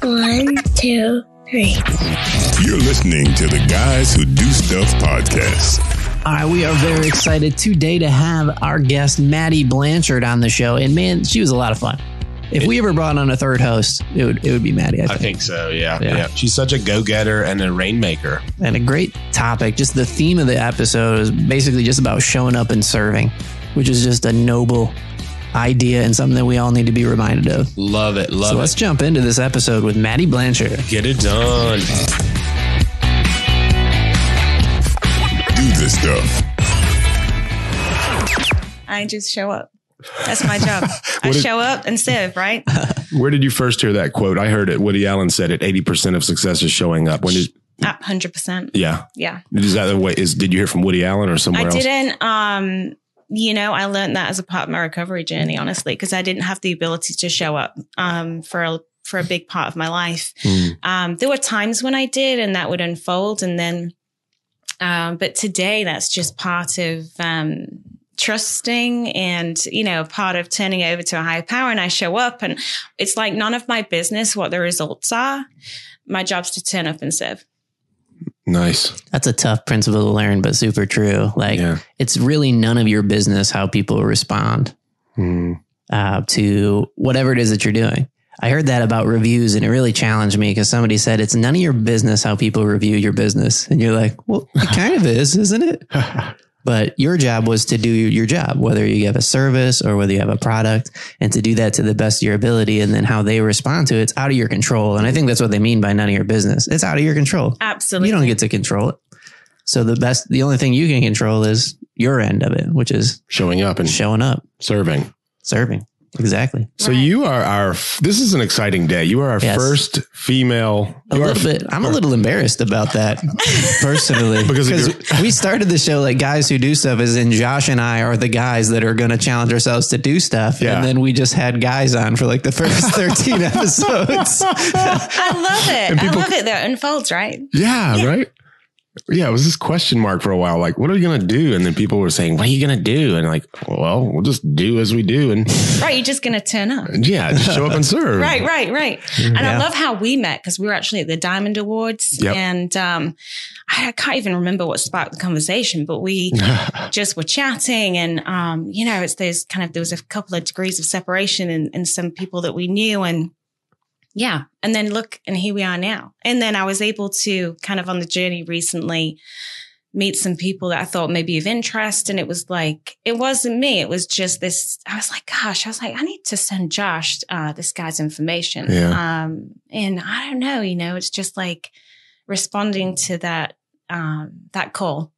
1, 2, 3. You're listening to the Guys Who Do Stuff podcast. All right, we are very excited today to have our guest, Maddie Blanchard, on the show. And man, she was a lot of fun. If we ever brought on a third host, it would be Maddie, I think so, yeah. She's such a go-getter and a rainmaker. And a great topic. Just the theme of the episode is basically just about showing up and serving, which is just a noble idea and something that we all need to be reminded of. Love it. So let's jump into this episode with Maddie Blanchard. Get it done. Do the stuff. I just show up. That's my job. I show up and serve, right? Where did you first hear that quote? I heard it. Woody Allen said it. 80% of success is showing up. 100%. Yeah. Yeah. Is that the way? Did you hear from Woody Allen or somewhere else? I didn't. I learned that as a part of my recovery journey, honestly, because I didn't have the ability to show up for a big part of my life. There were times when I did, and that would unfold, and then. But today, that's just part of trusting and, part of turning over to a higher power. And I show up and it's like none of my business what the results are. My job's to turn up and serve. Nice. That's a tough principle to learn, but super true. It's really none of your business how people respond to whatever it is that you're doing. I heard that about reviews and it really challenged me because somebody said it's none of your business how people review your business. And you're like, well, it kind of is, isn't it? But your job was to do your job, whether you have a service or whether you have a product, and to do that to the best of your ability. And then how they respond to it's out of your control. And I think that's what they mean by none of your business. It's out of your control. Absolutely. You don't get to control it. So the only thing you can control is your end of it, which is showing up. Serving. Exactly. So you are this is an exciting day. You are our first female. I'm a little embarrassed about that personally, because we started the show like Guys Who Do Stuff, as in Josh and I are the guys that are going to challenge ourselves to do stuff. Yeah. And then we just had guys on for like the first 13 episodes. I love it. I love it. That unfolds, right? Yeah. Right. Yeah, it was this question mark for a while. Like, what are we going to do? And then people were saying, what are you going to do? And like, well, we'll just do as we do. And right. You're just going to turn up. Yeah. Just show up and serve. Right. And I love how we met because we were actually at the Diamond Awards. Yep. And I can't even remember what sparked the conversation, but we just were chatting. And, it's there was a couple of degrees of separation in some people that we knew. And yeah. And then look, and here we are now. And then I was able to kind of on the journey recently meet some people that I thought may be of interest. And it was like, it wasn't me. It was just this. I was like, I need to send Josh this guy's information. Yeah. And I don't know, it's just like responding to that call.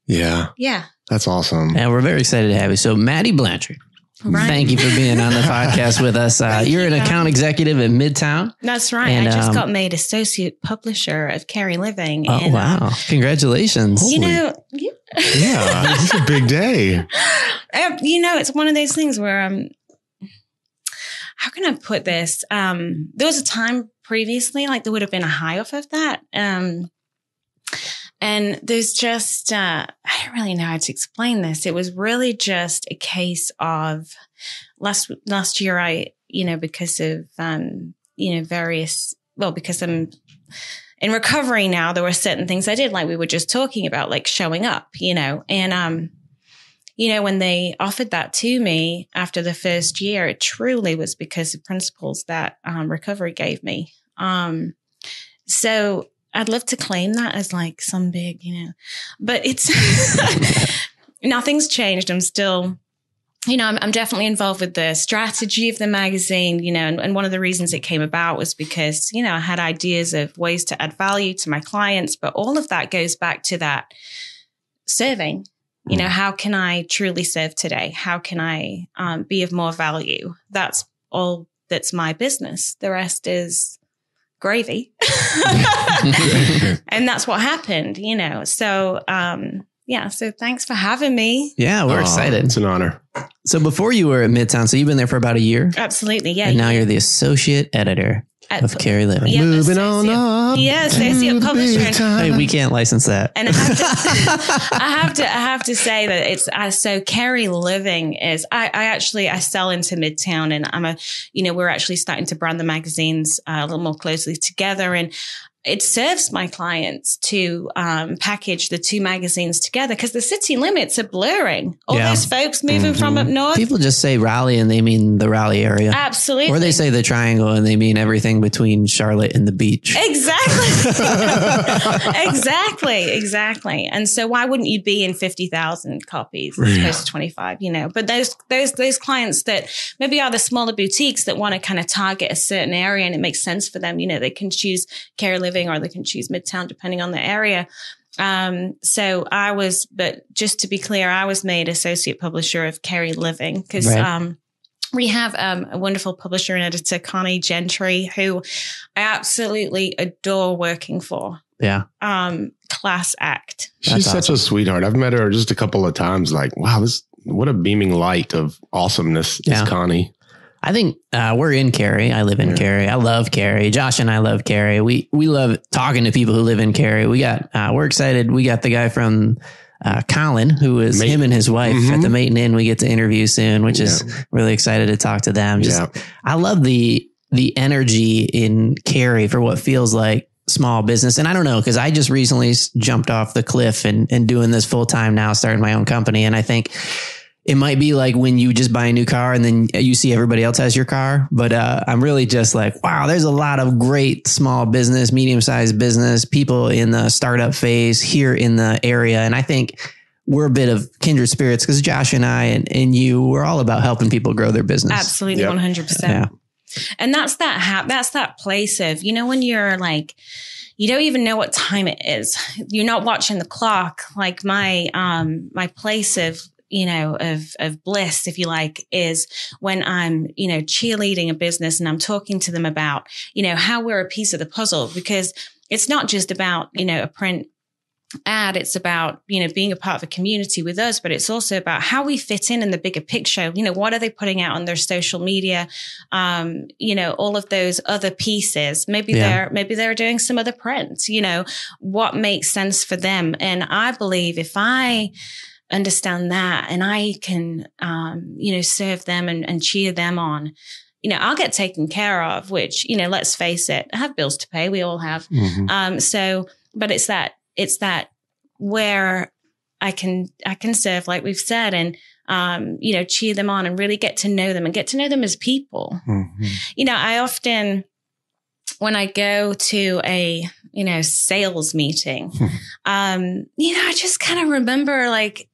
Yeah. Yeah. That's awesome. And we're very excited to have you. So Maddie Blanchard. Right. Thank you for being on the podcast with us. You're an account executive at Midtown. That's right. And, I just got made associate publisher of Cary Living. Oh, wow. Congratulations. Yeah, this is a big day. It's one of those things where, how can I put this? There was a time previously, like there would have been a high off of that. And there's just, I don't really know how to explain this. It was really just a case of last year, because of, because I'm in recovery now, there were certain things I did, like we were just talking about, like showing up, and, when they offered that to me after the first year, it truly was because of principles that, recovery gave me. So I'd love to claim that as like some big, but it's nothing's changed. I'm still, I'm definitely involved with the strategy of the magazine, and one of the reasons it came about was because, I had ideas of ways to add value to my clients, but all of that goes back to that serving, how can I truly serve today? How can I be of more value? That's all that's my business. The rest is gravy. And that's what happened, So, so thanks for having me. Yeah, we're excited. It's an honor. So before you were at Midtown, so you've been there for about a year? Absolutely, yeah. And now you're the associate editor. of Cary Living. Yeah, Moving on up. Yeah, associate publisher. Hey, we can't license that. And I have to say that it's so Cary Living is I sell into Midtown, and we're actually starting to brand the magazines a little more closely together, and it serves my clients to package the two magazines together because the city limits are blurring. All those folks moving from up north. People just say Raleigh and they mean the Raleigh area. Absolutely. Or they say the Triangle and they mean everything between Charlotte and the beach. Exactly. Exactly. And so why wouldn't you be in 50,000 copies as opposed to 25, But those clients that maybe are the smaller boutiques that want to kind of target a certain area and it makes sense for them, they can choose Cary Living or they can choose Midtown depending on the area. But just to be clear, I was made associate publisher of Cary Living because we have a wonderful publisher and editor, Connie Gentry, who I absolutely adore working for. Yeah. Class act. She's such a sweetheart. I've met her just a couple of times. Like, wow, what a beaming light of awesomeness is Connie. I think we're in Cary. I live in Cary. I love Cary. Josh and I love Cary. We love talking to people who live in Cary. We're excited. We got the guy from Colin, who is him and his wife at the Maiden Inn. We get to interview soon, which is really excited to talk to them. I love the energy in Cary for what feels like small business. And I don't know, because I just recently jumped off the cliff and doing this full time now, starting my own company. And I think it might be like when you just buy a new car and then you see everybody else has your car. But I'm really just like, wow, there's a lot of great small business, medium-sized business, people in the startup phase here in the area. And I think we're a bit of kindred spirits because Josh and I and you, we're all about helping people grow their business. Absolutely, 100%. Yeah. And that's that place of, when you're like, you don't even know what time it is. You're not watching the clock. Like my place of bliss, if you like, is when I'm, cheerleading a business and I'm talking to them about, how we're a piece of the puzzle, because it's not just about, a print ad. It's about, being a part of a community with us, but it's also about how we fit in the bigger picture. What are they putting out on their social media? All of those other pieces. Maybe they're doing some other prints, what makes sense for them. And I believe if I understand that and I can, serve them and cheer them on, I'll get taken care of, which, let's face it, I have bills to pay. We all have. But it's that where I can serve, like we've said, and, cheer them on and really get to know them as people. I often, when I go to a, sales meeting, I just kind of remember like,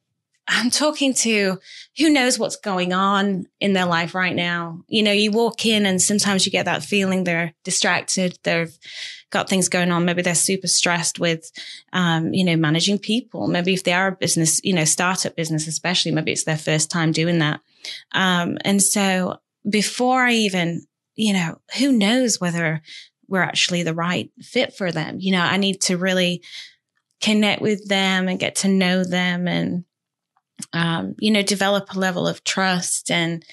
I'm talking to who knows what's going on in their life right now. You walk in and sometimes you get that feeling they're distracted. They've got things going on. Maybe they're super stressed with, managing people. Maybe if they are a business, startup business, especially, maybe it's their first time doing that. And so before I even, who knows whether we're actually the right fit for them. I need to really connect with them and get to know them and, develop a level of trust and,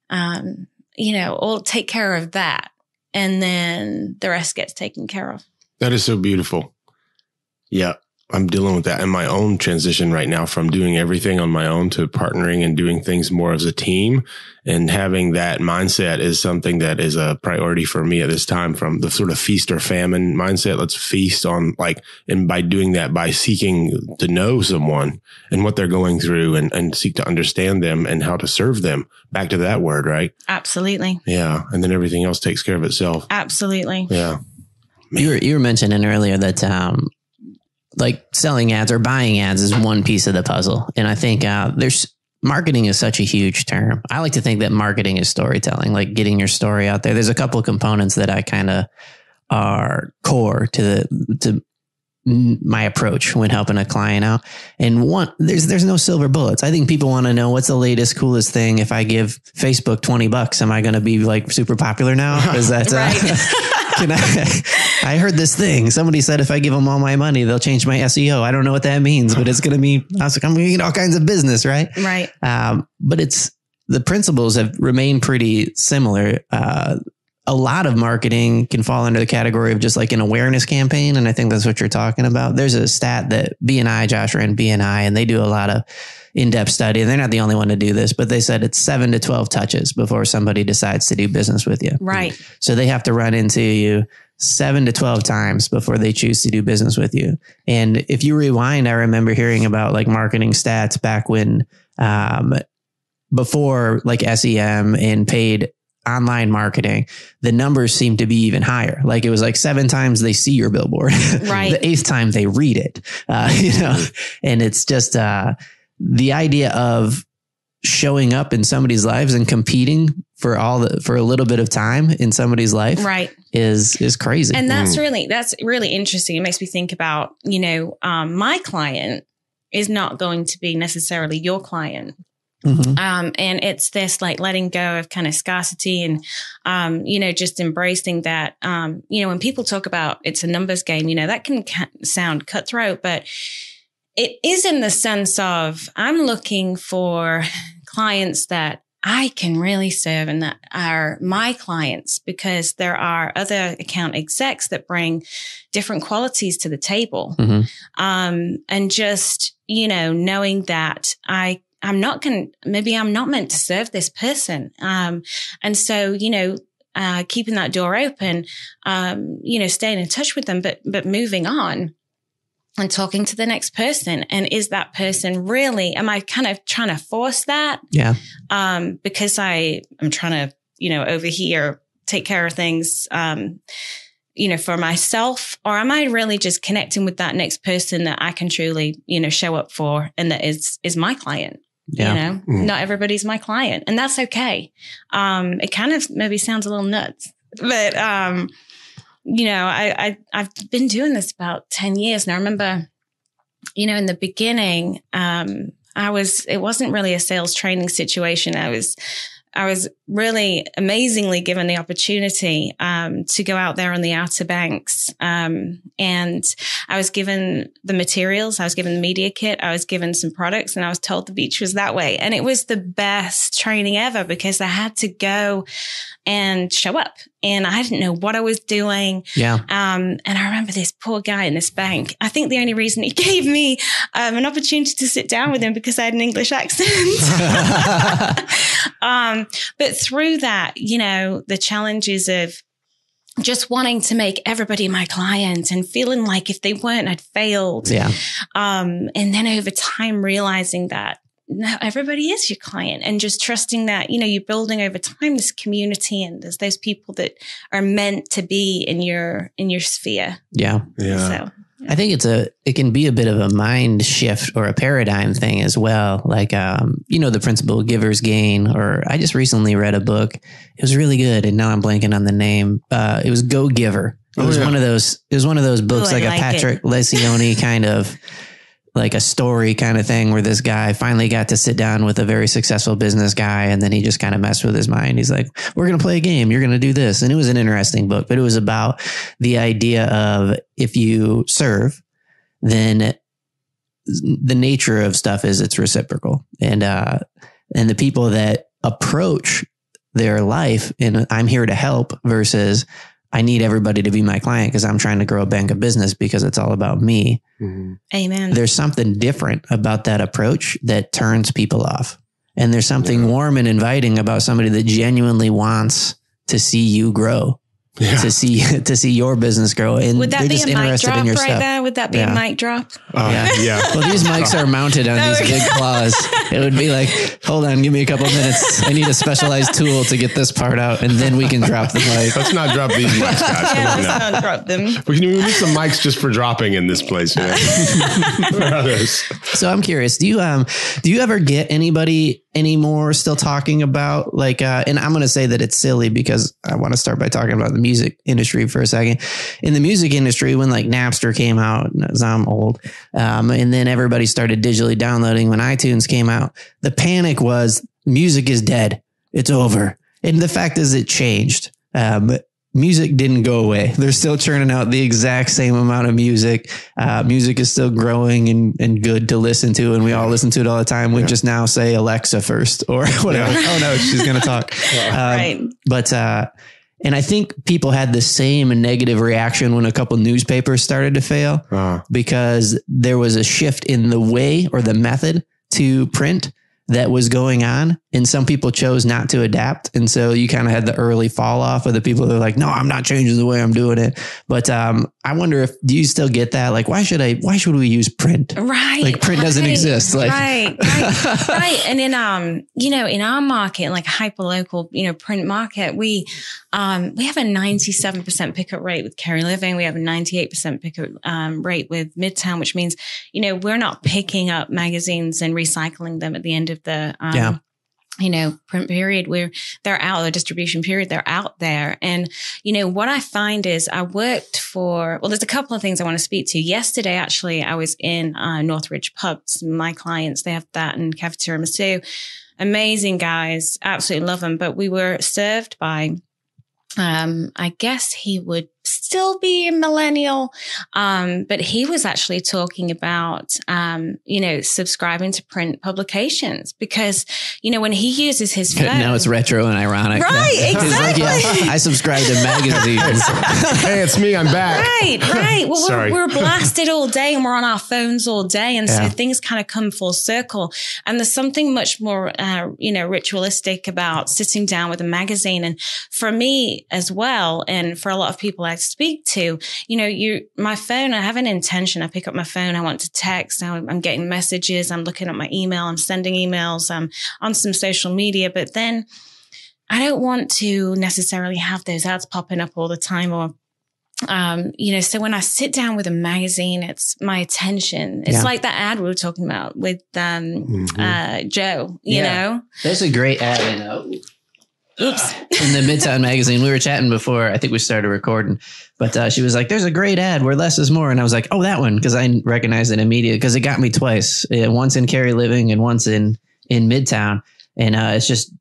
all take care of that. And then the rest gets taken care of. That is so beautiful. Yeah. I'm dealing with that in my own transition right now from doing everything on my own to partnering and doing things more as a team. And having that mindset is something that is a priority for me at this time, from the sort of feast or famine mindset. Let's feast on and by doing that, by seeking to know someone and what they're going through and seek to understand them and how to serve them. Back to that word, right? Absolutely. Yeah. And then everything else takes care of itself. Absolutely. Yeah. You were mentioning earlier that, like selling ads or buying ads is one piece of the puzzle. And I think marketing is such a huge term. I like to think that marketing is storytelling, like getting your story out there. There's a couple of components that I kind of are core to my approach when helping a client out. And one, there's no silver bullets. I think people want to know what's the latest, coolest thing. If I give Facebook $20, am I going to be like super popular now? Is that right? I heard this thing. Somebody said if I give them all my money, they'll change my SEO. I don't know what that means, but it's going to be, I was like, I'm going to get all kinds of business, right? Right. But the principles have remained pretty similar. a lot of marketing can fall under the category of just like an awareness campaign. And I think that's what you're talking about. There's a stat that BNI, Josh ran BNI, and they do a lot of in-depth study. And they're not the only one to do this, but they said it's 7 to 12 touches before somebody decides to do business with you. Right. So they have to run into you 7 to 12 times before they choose to do business with you. And if you rewind, I remember hearing about like marketing stats back when, before like SEM and paid online marketing, the numbers seem to be even higher. Like it was like 7 times they see your billboard, Right. the 8th time they read it, and it's just, the idea of showing up in somebody's lives and competing for a little bit of time in somebody's life, Right. is crazy. And that's really interesting. It makes me think about, my client is not going to be necessarily your client. Mhm. And it's this like letting go of kind of scarcity and, just embracing that, when people talk about it's a numbers game, that can sound cutthroat, but it is in the sense of I'm looking for clients that I can really serve and that are my clients, because there are other account execs that bring different qualities to the table. Mhm. And just, knowing that I'm not meant to serve this person. And so, keeping that door open, staying in touch with them, but moving on and talking to the next person. And is that person really, am I kind of trying to force that? Yeah. Because I'm trying to, over here, take care of things, for myself, or am I really just connecting with that next person that I can truly, show up for and that is my client? Yeah. Not everybody's my client, and that's okay. It kind of maybe sounds a little nuts, but, I've been doing this about 10 years. And I remember, in the beginning, it wasn't really a sales training situation. I was really amazingly given the opportunity to go out there on the Outer Banks. And I was given the materials. I was given the media kit. I was given some products, and I was told the beach was that way. And it was the best training ever because I had to go and show up, and I didn't know what I was doing. Yeah. And I remember this poor guy in this bank. I think the only reason he gave me an opportunity to sit down with him because I had an English accent. But through that, the challenges of just wanting to make everybody my client and feeling like if they weren't, I'd failed. Yeah. And then over time, realizing that no, everybody is your client, and just trusting that, you're building over time this community, and there's those people that are meant to be in your sphere. Yeah. Yeah. So I think it can be a bit of a mind shift or a paradigm thing as well. Like, the principle givers gain, or I just recently read a book. It was really good. And now I'm blanking on the name. It was Go Giver. It was one of those books, Ooh, like a Patrick Lencioni kind of like a story kind of thing, where this guy finally got to sit down with a very successful business guy. And then he just kind of messed with his mind. He's like, we're going to play a game. You're going to do this. And it was an interesting book, but it was about the idea of if you serve, then the nature of stuff is it's reciprocal. And the people that approach their life and I'm here to help versus I need everybody to be my client because I'm trying to grow a bank of business because it's all about me. Mm-hmm. amen. There's something different about that approach that turns people off. And there's something warm and inviting about somebody that genuinely wants to see you grow, to see your business grow. And Would that they're be just a mic interested drop in your right stuff. there? Would that be a mic drop? Yeah. Well, these mics are mounted on these big claws. It would be like, hold on, give me a couple minutes. I need a specialized tool to get this part out, and then we can drop the mic. Let's not drop these mics, guys. Come on now. Let's not drop them. We need some mics just for dropping in this place. So I'm curious, do you ever get anybody anymore still talking about like, and I'm going to say that it's silly because I want to start by talking about the music industry for a second. In the music industry, when like Napster came out, as I'm old, and then everybody started digitally downloading when iTunes came out, the panic was music is dead. It's over. And the fact is it changed. Music didn't go away. They're still churning out the exact same amount of music. Music is still growing and good to listen to. And we all listen to it all the time. We just now say Alexa first or whatever. Oh no, she's going to talk. Right. But And I think people had the same negative reaction when a couple newspapers started to fail because there was a shift in the way or the method to print that was going on. And some people chose not to adapt. And so you kind of had the early fall off of the people that are like, no, I'm not changing the way I'm doing it. But I wonder do you still get that? Like, why should we use print? Right. Like print doesn't exist. Like, right. And in, in our market, like hyperlocal, print market, we have a 97% pickup rate with Cary Living. We have a 98% pickup rate with Midtown, which means, we're not picking up magazines and recycling them at the end of the, print period where they're out, the distribution period, they're out there. And, what I find is I worked there's a couple of things I want to speak to. Yesterday, actually, I was in Northridge Pubs. My clients, they have that in Cafeteria Masu. Amazing guys. Absolutely love them. But we were served by, I guess he would still be a millennial. But he was actually talking about, subscribing to print publications because, when he uses his phone. Now it's retro and ironic. Right, exactly. Like, I subscribe to magazines. Hey, it's me. I'm back. Right. Well, Sorry. we're blasted all day and we're on our phones all day. And so things kind of come full circle. And there's something much more, ritualistic about sitting down with a magazine. And for me as well, and for a lot of people I speak to, my phone, I have an intention. I pick up my phone. I want to text. I'm getting messages. I'm looking at my email. I'm sending emails. I'm on some social media, but then I don't want to necessarily have those ads popping up all the time or, so when I sit down with a magazine, it's my attention. It's like that ad we were talking about with, Joe, you know, There's a great ad in in the Midtown magazine. We were chatting before I think we started recording, but she was like, there's a great ad where less is more. And I was like, oh, that one. Cause I recognized it immediately because it got me twice. Once in Cary Living and once in Midtown. And it's just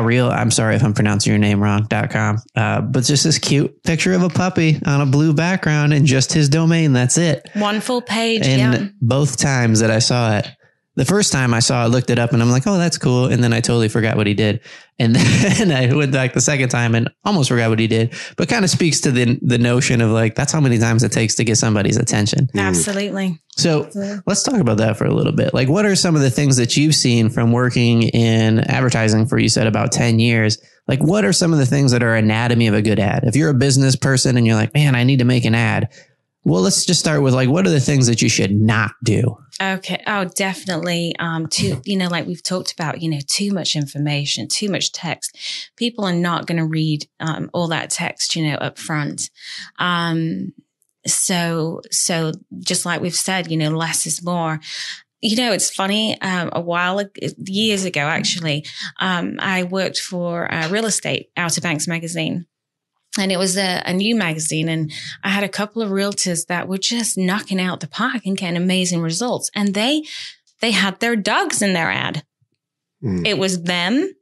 Real. I'm sorry if I'm pronouncing your name wrong, .com. But just this cute picture of a puppy on a blue background and just his domain. That's it. One full page. And both times that I saw it, the first time I saw it, looked it up and I'm like, oh, that's cool. And then I totally forgot what he did. And then I went back the second time and almost forgot what he did, but kind of speaks to the notion of like, that's how many times it takes to get somebody's attention. Absolutely. So let's talk about that for a little bit. Like, what are some of the things that you've seen from working in advertising for, you said, about 10 years? Like, what are some of the things that are anatomy of a good ad? If you're a business person and you're like, man, I need to make an ad. Well, let's just start with like, what are the things that you should not do? Okay. Oh, definitely. Like we've talked about, too much information, too much text. People are not going to read, all that text, up front. So just like we've said, less is more. It's funny. Years ago, actually, I worked for Real Estate, Outer Banks magazine. And it was a new magazine. And I had a couple of realtors that were just knocking out the park and getting amazing results. And they had their dogs in their ad. It was them.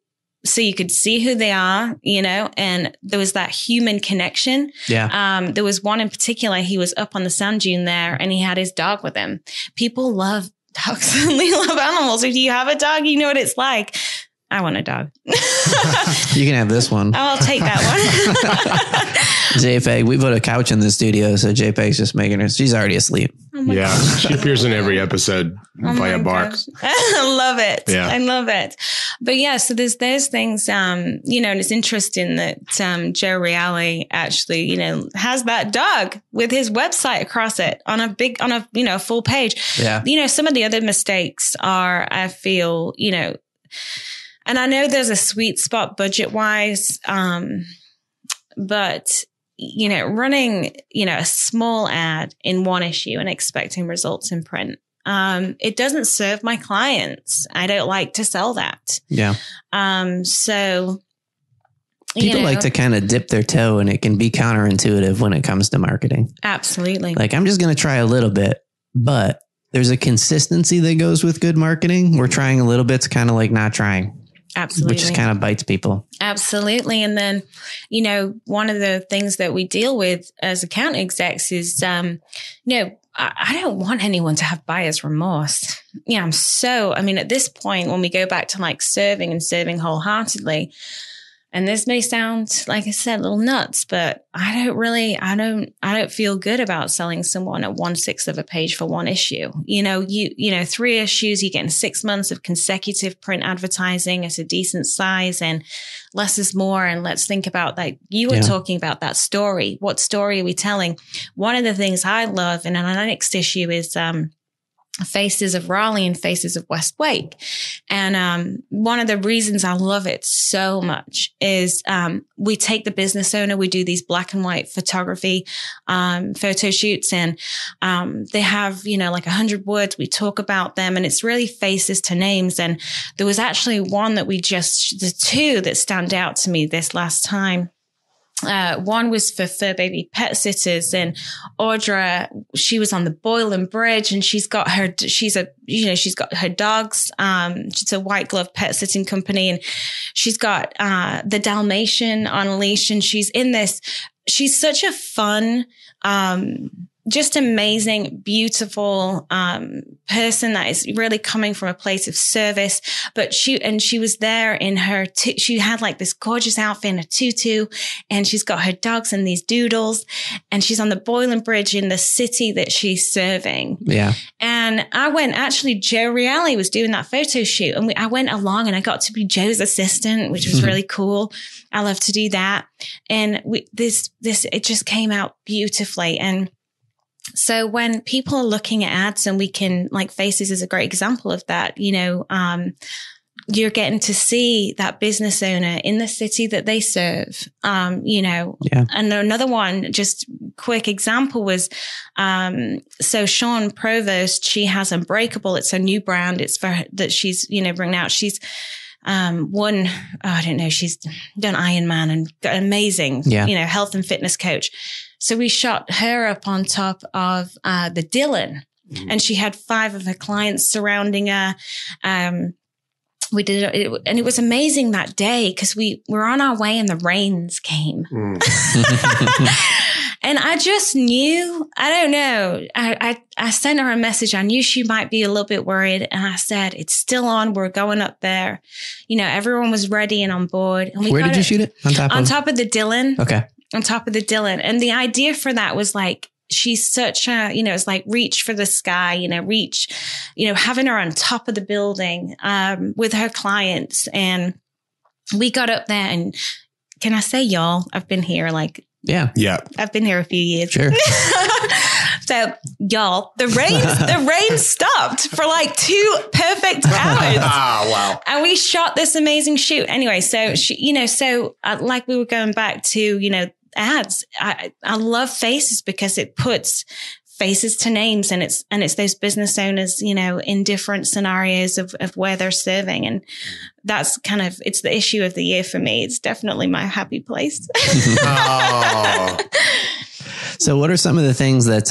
So you could see who they are, and there was that human connection. Yeah. There was one in particular, he was up on the sand dune there and he had his dog with him. People love dogs and they love animals. If you have a dog, you know what it's like. I want a dog. You can have this one. I'll take that one. JPEG, we put a couch in the studio, so JPEG's just making her. She's already asleep. Oh gosh. She appears in every episode via bark. I love it. Yeah. I love it. But yeah, so there's things, and it's interesting that Joe Reale actually, has that dog with his website across it on a full page. Yeah. Some of the other mistakes are, I feel, and I know there's a sweet spot budget wise, but running, a small ad in one issue and expecting results in print, it doesn't serve my clients. I don't like to sell that. Yeah. So people like to kind of dip their toe, and it can be counterintuitive when it comes to marketing. Absolutely. Like, I'm just going to try a little bit, but there's a consistency that goes with good marketing. We're trying a little bit's kind of like not trying. Absolutely. Which just kind of bites people. Absolutely. And then, one of the things that we deal with as account execs is, I don't want anyone to have buyer's remorse. At this point, when we go back to like serving wholeheartedly, And this may sound, like I said, a little nuts, but I don't feel good about selling someone at 1/6 of a page for one issue. You 3 issues, you're getting 6 months of consecutive print advertising at a decent size, and less is more. And let's think about that. You were talking about that story. What story are we telling? One of the things I love in our next issue is, Faces of Raleigh and Faces of West Wake. And one of the reasons I love it so much is we take the business owner, we do these black and white photography photo shoots, and they have, like 100 words. We talk about them, and it's really faces to names. And there was actually one that the 2 that stand out to me this last time. One was for fur baby pet sitters, and Audra, she was on the Boylan Bridge, and she's got her dogs. It's a white glove pet sitting company, and she's got the Dalmatian on a leash, and she's such a fun, just amazing, beautiful person that is really coming from a place of service. But she was there in her, she had like this gorgeous outfit and a tutu, and she's got her dogs and these doodles, and she's on the Boylan Bridge in the city that she's serving. Yeah. And Joe Reale was doing that photo shoot, and I went along and I got to be Joe's assistant, which was really cool. I love to do that. And it just came out beautifully. And so when people are looking at ads, and we can, like, Faces is a great example of that, you're getting to see that business owner in the city that they serve, And another one, just quick example was, so Sean Provost, she has Unbreakable. It's a new brand. It's for her, that she's, bringing out. She's, she's done Ironman and got amazing, health and fitness coach. So we shot her up on top of the Dillon, and she had 5 of her clients surrounding her. We did it, and it was amazing that day because we were on our way and the rains came. And I just knew, I don't know, I sent her a message. I knew she might be a little bit worried. And I said, it's still on. We're going up there. Everyone was ready and on board. And where did you shoot it? On top of the Dillon. Okay. On top of the Dillon. And the idea for that was like, she's such a, it's like reach for the sky, having her on top of the building with her clients. And we got up there, and can I say, y'all, I've been here Yeah. I've been here a few years. Sure. So y'all, the rain stopped for like 2 perfect hours. Wow. And we shot this amazing shoot. Anyway, so like we were going back to, ads. I love Faces because it puts faces to names, and it's those business owners, in different scenarios of where they're serving. And that's it's the issue of the year for me. It's definitely my happy place. Oh. So what are some of the things that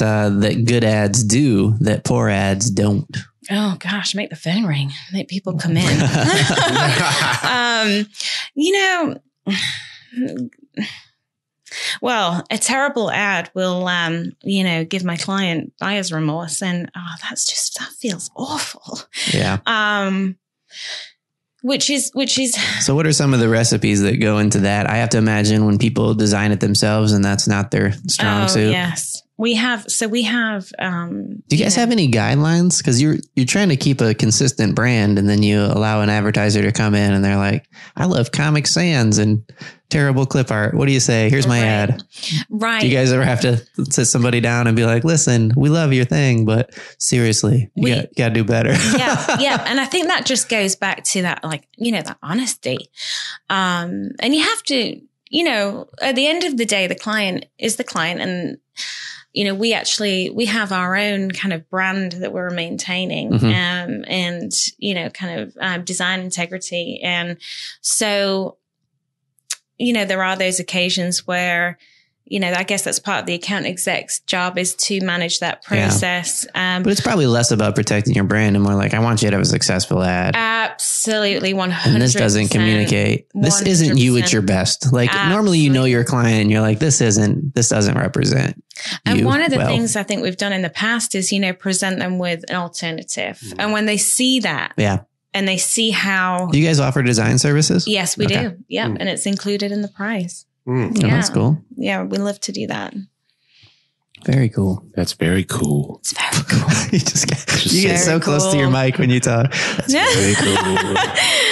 good ads do that poor ads don't? Oh gosh, make the phone ring, make people come in. Well, a terrible ad will, give my client buyer's remorse, and that feels awful. Yeah. Which is. So what are some of the recipes that go into that? I have to imagine when people design it themselves and that's not their strong suit. Yes. We have. Do you guys have any guidelines? Because you're trying to keep a consistent brand, and then you allow an advertiser to come in and they're like, I love Comic Sans and terrible clip art. What do you say? Here's my ad. Right. Do you guys ever have to sit somebody down and be like, listen, we love your thing, but seriously, you got to do better. Yeah. And I think that just goes back to that, that honesty. And you have to, at the end of the day, the client is the client, and we have our own kind of brand that we're maintaining, and, design integrity. And so, there are those occasions where, I guess that's part of the account exec's job, is to manage that process. Yeah. But it's probably less about protecting your brand and more like, I want you to have a successful ad. Absolutely. 100%. And this doesn't communicate. 100%. This isn't you at your best. Normally, your client and you're like, this doesn't represent and you one of the well. things I think we've done in the past is, present them with an alternative. And when they see that, and they see how. Do you guys offer design services? Yes, we do. Yeah. And it's included in the price. Oh, that's cool. Yeah. We love to do that. Very cool. That's very cool. It's very cool. you get so close to your mic when you talk. That's very cool.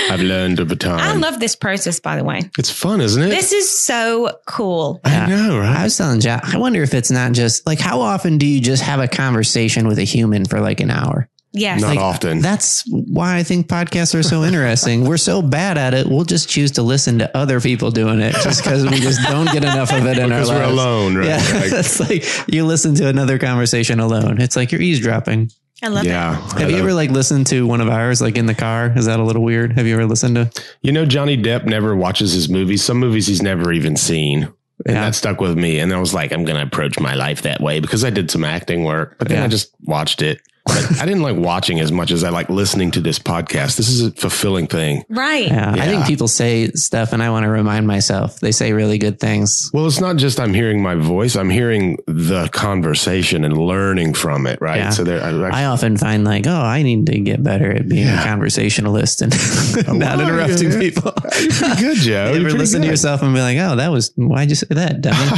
I've learned over time. I love this process, by the way. It's fun, isn't it? This is so cool. I know, right? I was telling Jack, I wonder if it's not just like, how often do you just have a conversation with a human for like an hour? Yes. Not often. That's why I think podcasts are so interesting. We're so bad at it. We'll just choose to listen to other people doing it just because we just don't get enough of it in our lives. Because we're alone, right? Yeah. It's like you listen to another conversation alone. It's like you're eavesdropping. I love it. Have you ever like listened to one of ours, like in the car? Is that a little weird? Have you ever listened to? You know, Johnny Depp never watches his movies. Some movies he's never even seen. And that stuck with me. And I was like, I'm going to approach my life that way because I did some acting work, but then I just watched it. But I didn't like watching as much as I like listening to this podcast. This is a fulfilling thing. Right. Yeah. I think people say stuff and I want to remind myself. They say really good things. Well, it's not just I'm hearing my voice. I'm hearing the conversation and learning from it. Right. Yeah. So I often find like, oh, I need to get better at being a conversationalist and not interrupting people. You're pretty good, Joe. You ever listen to yourself and be like, oh, why'd you say that, dummy?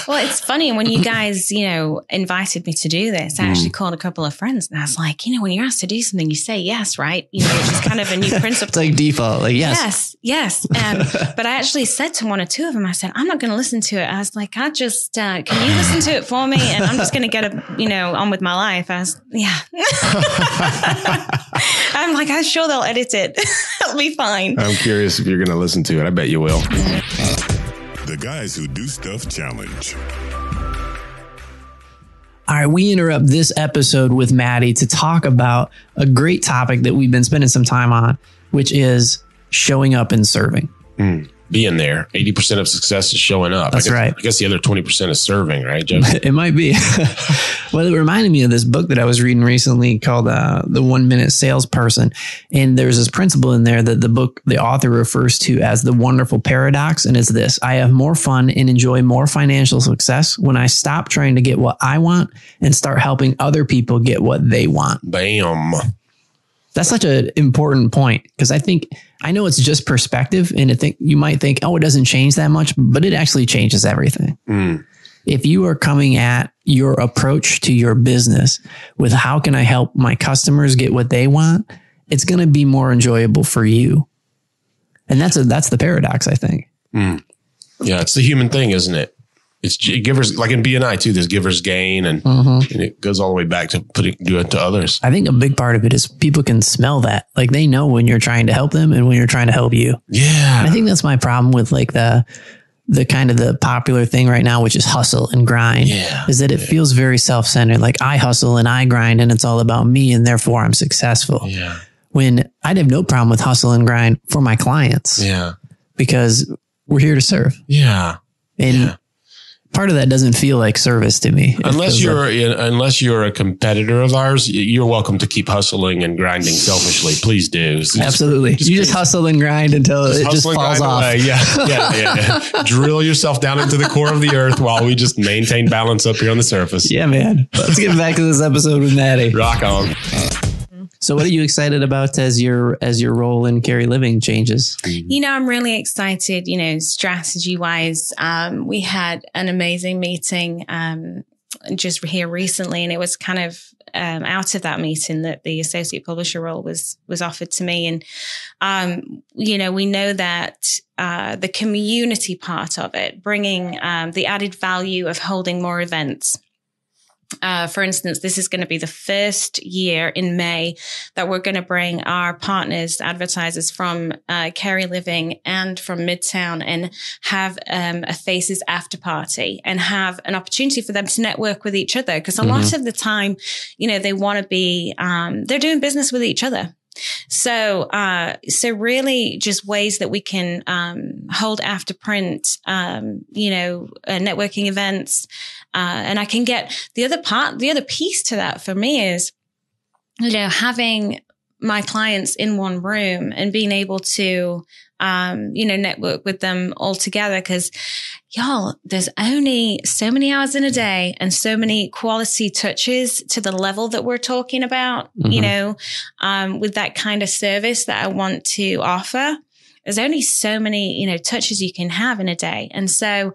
Well, it's funny when you guys, invited me to do this, I actually called a couple of friends and I was like, when you're asked to do something, you say yes, right? Which is kind of a new principle. It's like default, like yes. Yes. But I actually said to one or two of them, I said, I'm not going to listen to it. I was like, can you listen to it for me? And I'm just going to get on with my life. I'm like, I'm sure they'll edit it. It'll be fine. I'm curious if you're going to listen to it. I bet you will. The Guys Who Do Stuff Challenge. All right, we interrupt this episode with Maddie to talk about a great topic that we've been spending some time on, which is showing up and serving. Being there. 80% of success is showing up. That's right. I guess the other 20% is serving, right, Joe? It might be. Well, it reminded me of this book that I was reading recently called The 1 Minute Salesperson. And there's this principle in there that the author refers to as the wonderful paradox. And it's this: I have more fun and enjoy more financial success when I stop trying to get what I want and start helping other people get what they want. Bam. That's such an important point because I know it's just perspective, and you might think, oh, it doesn't change that much, but it actually changes everything. If you are coming at your approach to your business with how can I help my customers get what they want, it's going to be more enjoyable for you. And that's the paradox, I think. Yeah, it's the human thing, isn't it? It's givers, like in BNI too, there's givers gain and it goes all the way back to do it to others. I think a big part of it is people can smell that. Like they know when you're trying to help them and when you're trying to help you. Yeah. And I think that's my problem with like the kind of the popular thing right now, which is hustle and grind, is that it feels very self-centered. Like I hustle and I grind and it's all about me and therefore I'm successful. Yeah. When I'd have no problem with hustle and grind for my clients. Yeah. Because we're here to serve. Yeah. And part of that doesn't feel like service to me. Unless you're a competitor of ours, you're welcome to keep hustling and grinding selfishly. Please do. Absolutely. You just hustle and grind until it just falls off. Away. Yeah. Drill yourself down into the core of the earth while we just maintain balance up here on the surface. Yeah, man. Let's get back to this episode with Maddie. Rock on. So what are you excited about as your role in Cary Living changes? I'm really excited, strategy wise. We had an amazing meeting just here recently, and it was kind of out of that meeting that the associate publisher role was offered to me. And, we know that the community part of it, bringing the added value of holding more events. For instance, this is going to be the first year in May that we're going to bring our partners, advertisers from Cary Living and from Midtown and have a Faces after party and have an opportunity for them to network with each other. Because a lot of the time, they want to be, they're doing business with each other. So really just ways that we can hold after print, networking events. And I can get the other piece to that for me is, having my clients in one room and being able to, network with them all together. Because y'all, there's only so many hours in a day and so many quality touches to the level that we're talking about, with that kind of service that I want to offer. There's only so many, touches you can have in a day. And so,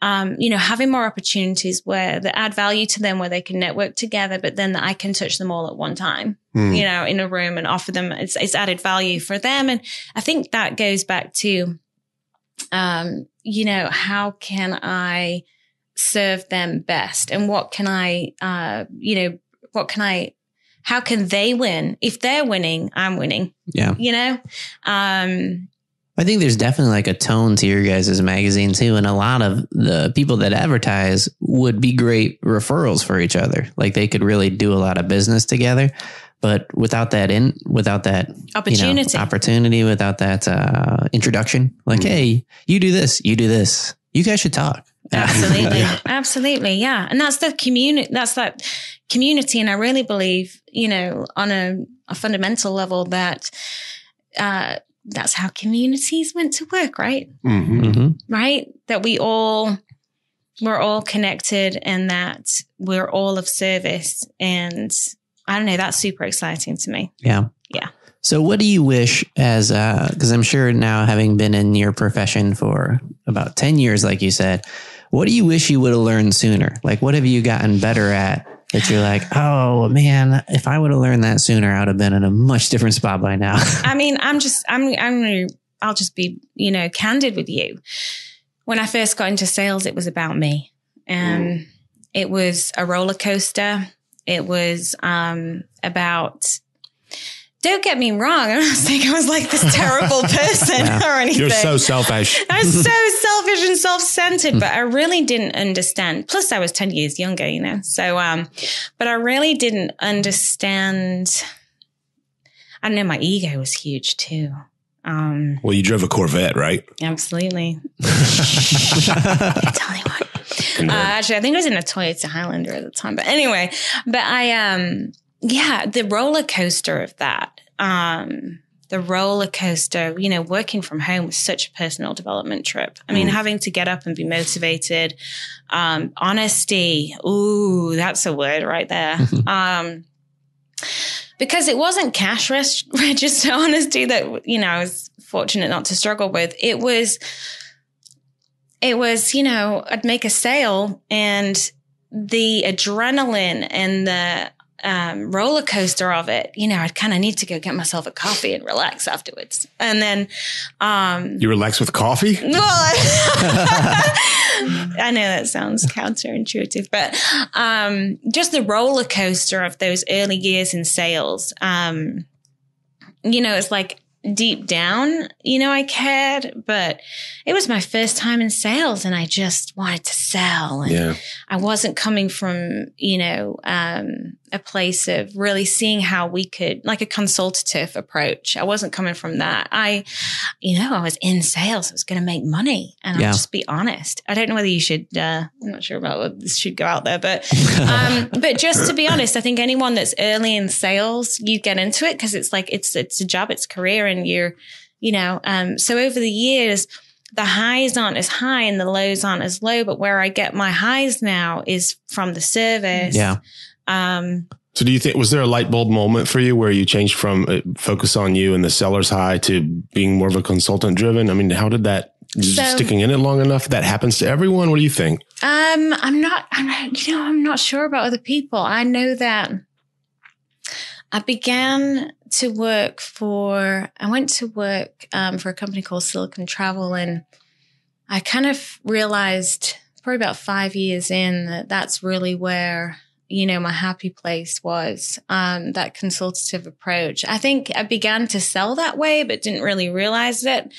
having more opportunities where that add value to them, where they can network together, but then I can touch them all at one time, in a room and offer them, it's added value for them. And I think that goes back to, how can I serve them best? And what can how can they win? If they're winning, I'm winning. Yeah. I think there's definitely like a tone to your guys' magazine too. And a lot of the people that advertise would be great referrals for each other. Like they could really do a lot of business together, but without that opportunity, without that introduction, like, hey, you do this, you guys should talk. Absolutely. Absolutely. Yeah. And that's that community. And I really believe, on a fundamental level that, that's how communities meant to work, right? Mm-hmm. Mm-hmm. Right? That we're all connected and that we're all of service. And I don't know, that's super exciting to me. Yeah. Yeah. So what do you wish because I'm sure now having been in your profession for about 10 years, like you said, what do you wish you would have learned sooner? Like, what have you gotten better at that you're like, oh man, if I would have learned that sooner, I would have been in a much different spot by now. I mean, I'll just be, candid with you. When I first got into sales, it was about me. It was a roller coaster. It was, about, don't get me wrong. I don't think I was like this terrible person or anything. You're so selfish. I was so selfish and self-centered, but I really didn't understand. Plus I was 10 years younger, So, but I really didn't understand. I don't know. My ego was huge too. Well, you drove a Corvette, right? Absolutely. Tell me what. Actually, I think it was in a Toyota Highlander at the time. But anyway, the roller coaster of that, working from home was such a personal development trip. I mean, having to get up and be motivated, honesty. Ooh, that's a word right there. Because it wasn't cash register honesty that, I was fortunate not to struggle with. It was, I'd make a sale and the adrenaline and the roller coaster of it, I'd kind of need to go get myself a coffee and relax afterwards. And then, you relax with coffee? Well, I know that sounds counterintuitive, but, just the roller coaster of those early years in sales, it's like deep down, I cared, but it was my first time in sales and I just wanted to sell. And I wasn't coming from, a place of really seeing how we could, like a consultative approach. I wasn't coming from that. I was in sales. I was going to make money and I'll just be honest. I don't know whether you should, I'm not sure about whether this should go out there, but just to be honest, I think anyone that's early in sales, you get into it because it's like, it's a job, it's a career and you're, so over the years, the highs aren't as high and the lows aren't as low, but where I get my highs now is from the service. Yeah. So do you think, was there a light bulb moment for you where you changed from focus on you and the seller's high to being more of a consultant driven? I mean, how did that, sticking in it long enough, that happens to everyone? What do you think? I'm not sure about other people. I know that I began to work for a company called Silicon Travel. And I kind of realized probably about 5 years in that that's really where, my happy place was, that consultative approach. I think I began to sell that way, but didn't really realize it.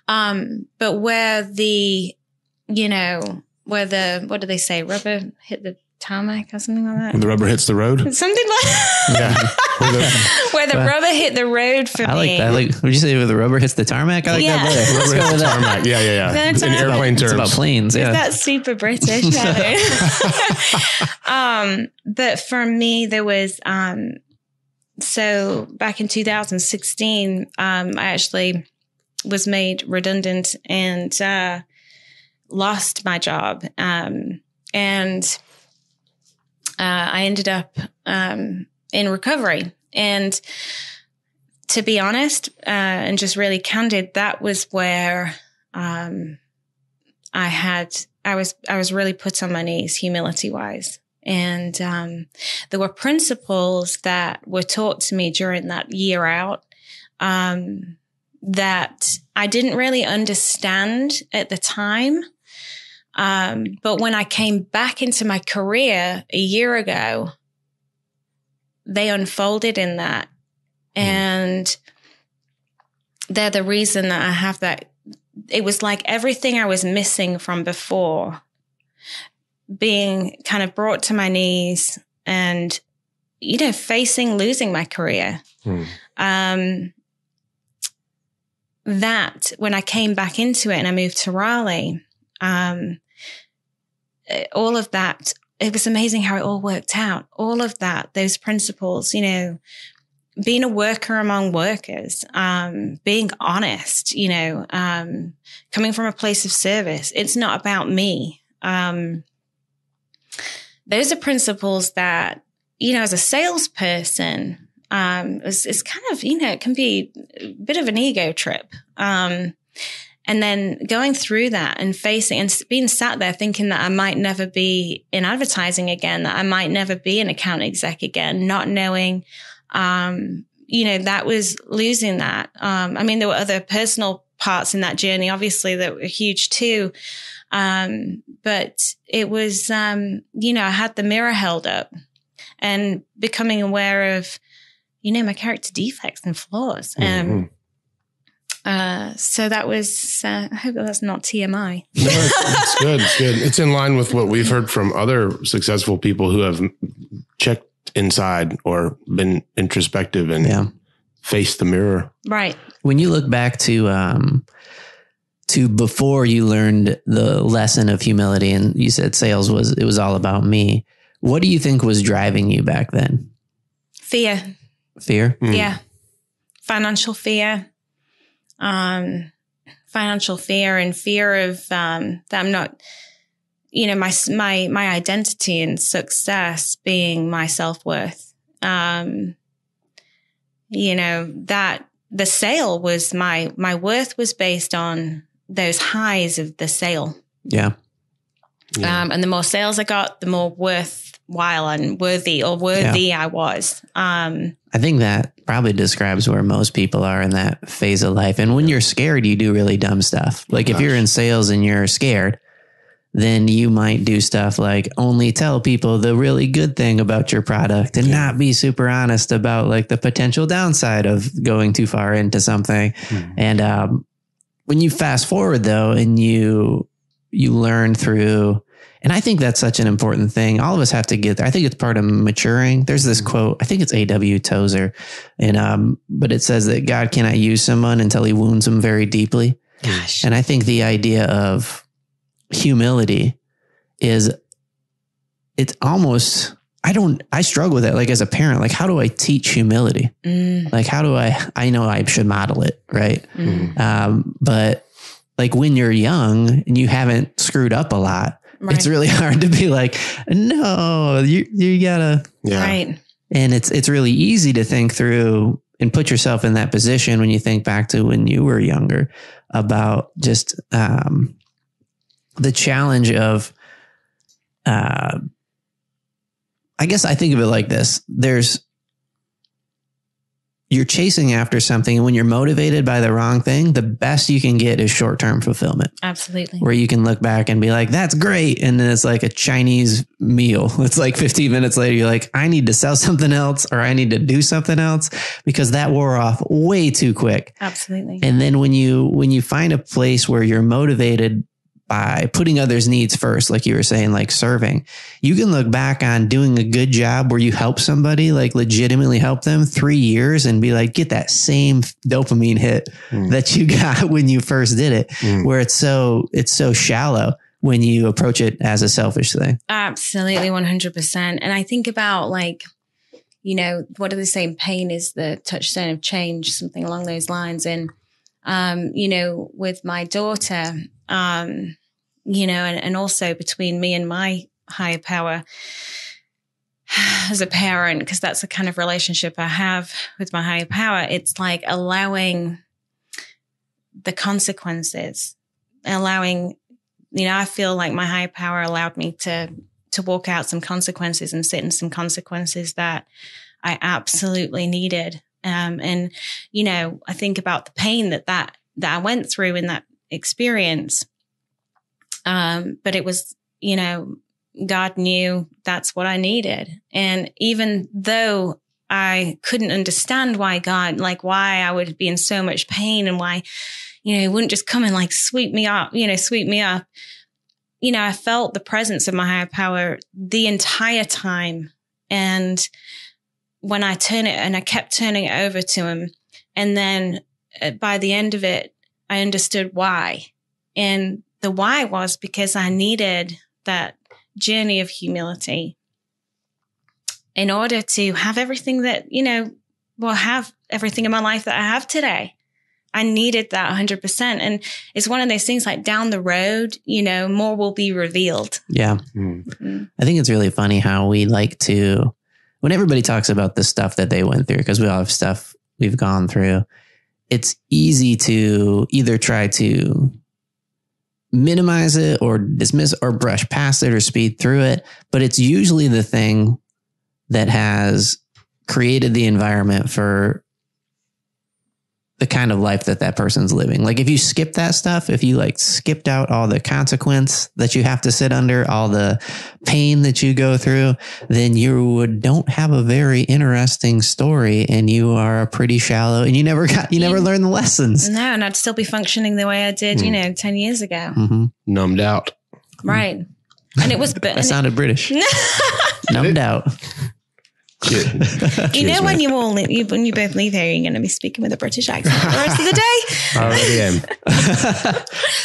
But where the, what do they say? Rubber hit the tarmac or something like that? When the rubber hits the road? Something like where the rubber hit the road for me. I like that. Would you say where the rubber hits the tarmac? I like that better. Rubber hits the tarmac. Yeah. In airplane terms. It's about planes. Yeah. That's super British. But for me, there was, So back in 2016, I actually was made redundant and lost my job. And I ended up in recovery. And to be honest, and just really candid, that was where I was really put on my knees, humility wise. And there were principles that were taught to me during that year out that I didn't really understand at the time. But when I came back into my career a year ago, they unfolded in that. And they're the reason that I have that. It was like everything I was missing from before being kind of brought to my knees and, facing losing my career. That when I came back into it and I moved to Raleigh, all of that, it was amazing how it all worked out. All of that, those principles, being a worker among workers, being honest, coming from a place of service. It's not about me. Those are principles that, as a salesperson, it's kind of, it can be a bit of an ego trip. And then going through that and facing and being sat there thinking that I might never be in advertising again, that I might never be an account exec again, not knowing, that was losing that. There were other personal parts in that journey, obviously, that were huge too. But it was, I had the mirror held up and becoming aware of, my character defects and flaws. So that was, I hope that's not TMI. No, it's good. It's good. It's in line with what we've heard from other successful people who have checked inside or been introspective and faced the mirror. Right. When you look back to before you learned the lesson of humility, and you said sales was all about me, what do you think was driving you back then? Fear. Yeah. Financial fear. Financial fear and fear of that I'm not, my identity and success being my self-worth. That the sale was my worth was based on those highs of the sale. Yeah. And the more sales I got, the more worthwhile and worthy I was. I think that probably describes where most people are in that phase of life. And when you're scared, you do really dumb stuff. Like if you're in sales and you're scared, then you might do stuff like only tell people the really good thing about your product and not be super honest about like the potential downside of going too far into something. And when you fast forward though, and you learn through, and I think that's such an important thing. All of us have to get there. I think it's part of maturing. There's this quote, I think it's A.W. Tozer, and but it says that God cannot use someone until he wounds them very deeply. Gosh. And I think the idea of humility is, it's almost, I struggle with it. Like as a parent, like how do I teach humility? Like how do I know I should model it. Right. But like when you're young and you haven't screwed up a lot, it's really hard to be like, no, you gotta. Yeah. Right. And it's really easy to think through and put yourself in that position when you think back to when you were younger about just, the challenge of, I guess I think of it like this. You're chasing after something, and when you're motivated by the wrong thing, the best you can get is short-term fulfillment. Absolutely. Where you can look back and be like, that's great. And then it's like a Chinese meal. It's like 15 minutes later, you're like, I need to sell something else, or I need to do something else, because that wore off way too quick. Absolutely. And then when you find a place where you're motivated by putting others' needs first, like you were saying, like serving, you can look back on doing a good job where you help somebody, like legitimately help them 3 years, and be like, get that same dopamine hit that you got when you first did it, where it's so shallow when you approach it as a selfish thing. Absolutely. 100%. And I think about like, what do they say? Pain is the touchstone of change, something along those lines. And, with my daughter, and also between me and my higher power as a parent, because that's the kind of relationship I have with my higher power. It's like allowing the consequences, I feel like my higher power allowed me to walk out some consequences and sit in some consequences that I absolutely needed. I think about the pain that I went through in that experience. But it was, God knew that's what I needed. And even though I couldn't understand why I would be in so much pain and why, he wouldn't just come and like sweep me up. I felt the presence of my higher power the entire time. And when I kept turning it over to him. And then by the end of it, I understood why. And the why was because I needed that journey of humility in order to have everything that, have everything in my life that I have today. I needed that 100%. And it's one of those things like down the road, more will be revealed. Yeah. Mm-hmm. I think it's really funny how we like to, when everybody talks about the stuff that they went through, because we all have stuff we've gone through, it's easy to either try to minimize it or dismiss or brush past it or speed through it. But it's usually the thing that has created the environment for the kind of life that person's living. Like if you skip that stuff, if you like skipped out all the consequence that you have to sit under, all the pain that you go through, then you don't have a very interesting story and you are pretty shallow and you never learned the lessons. No, and I'd still be functioning the way I did, 10 years ago. Mm-hmm. Numbed out. Right. And it was... That sounded British. Numbed out. When you both leave here, you're going to be speaking with a British accent for the rest of the day. I already am.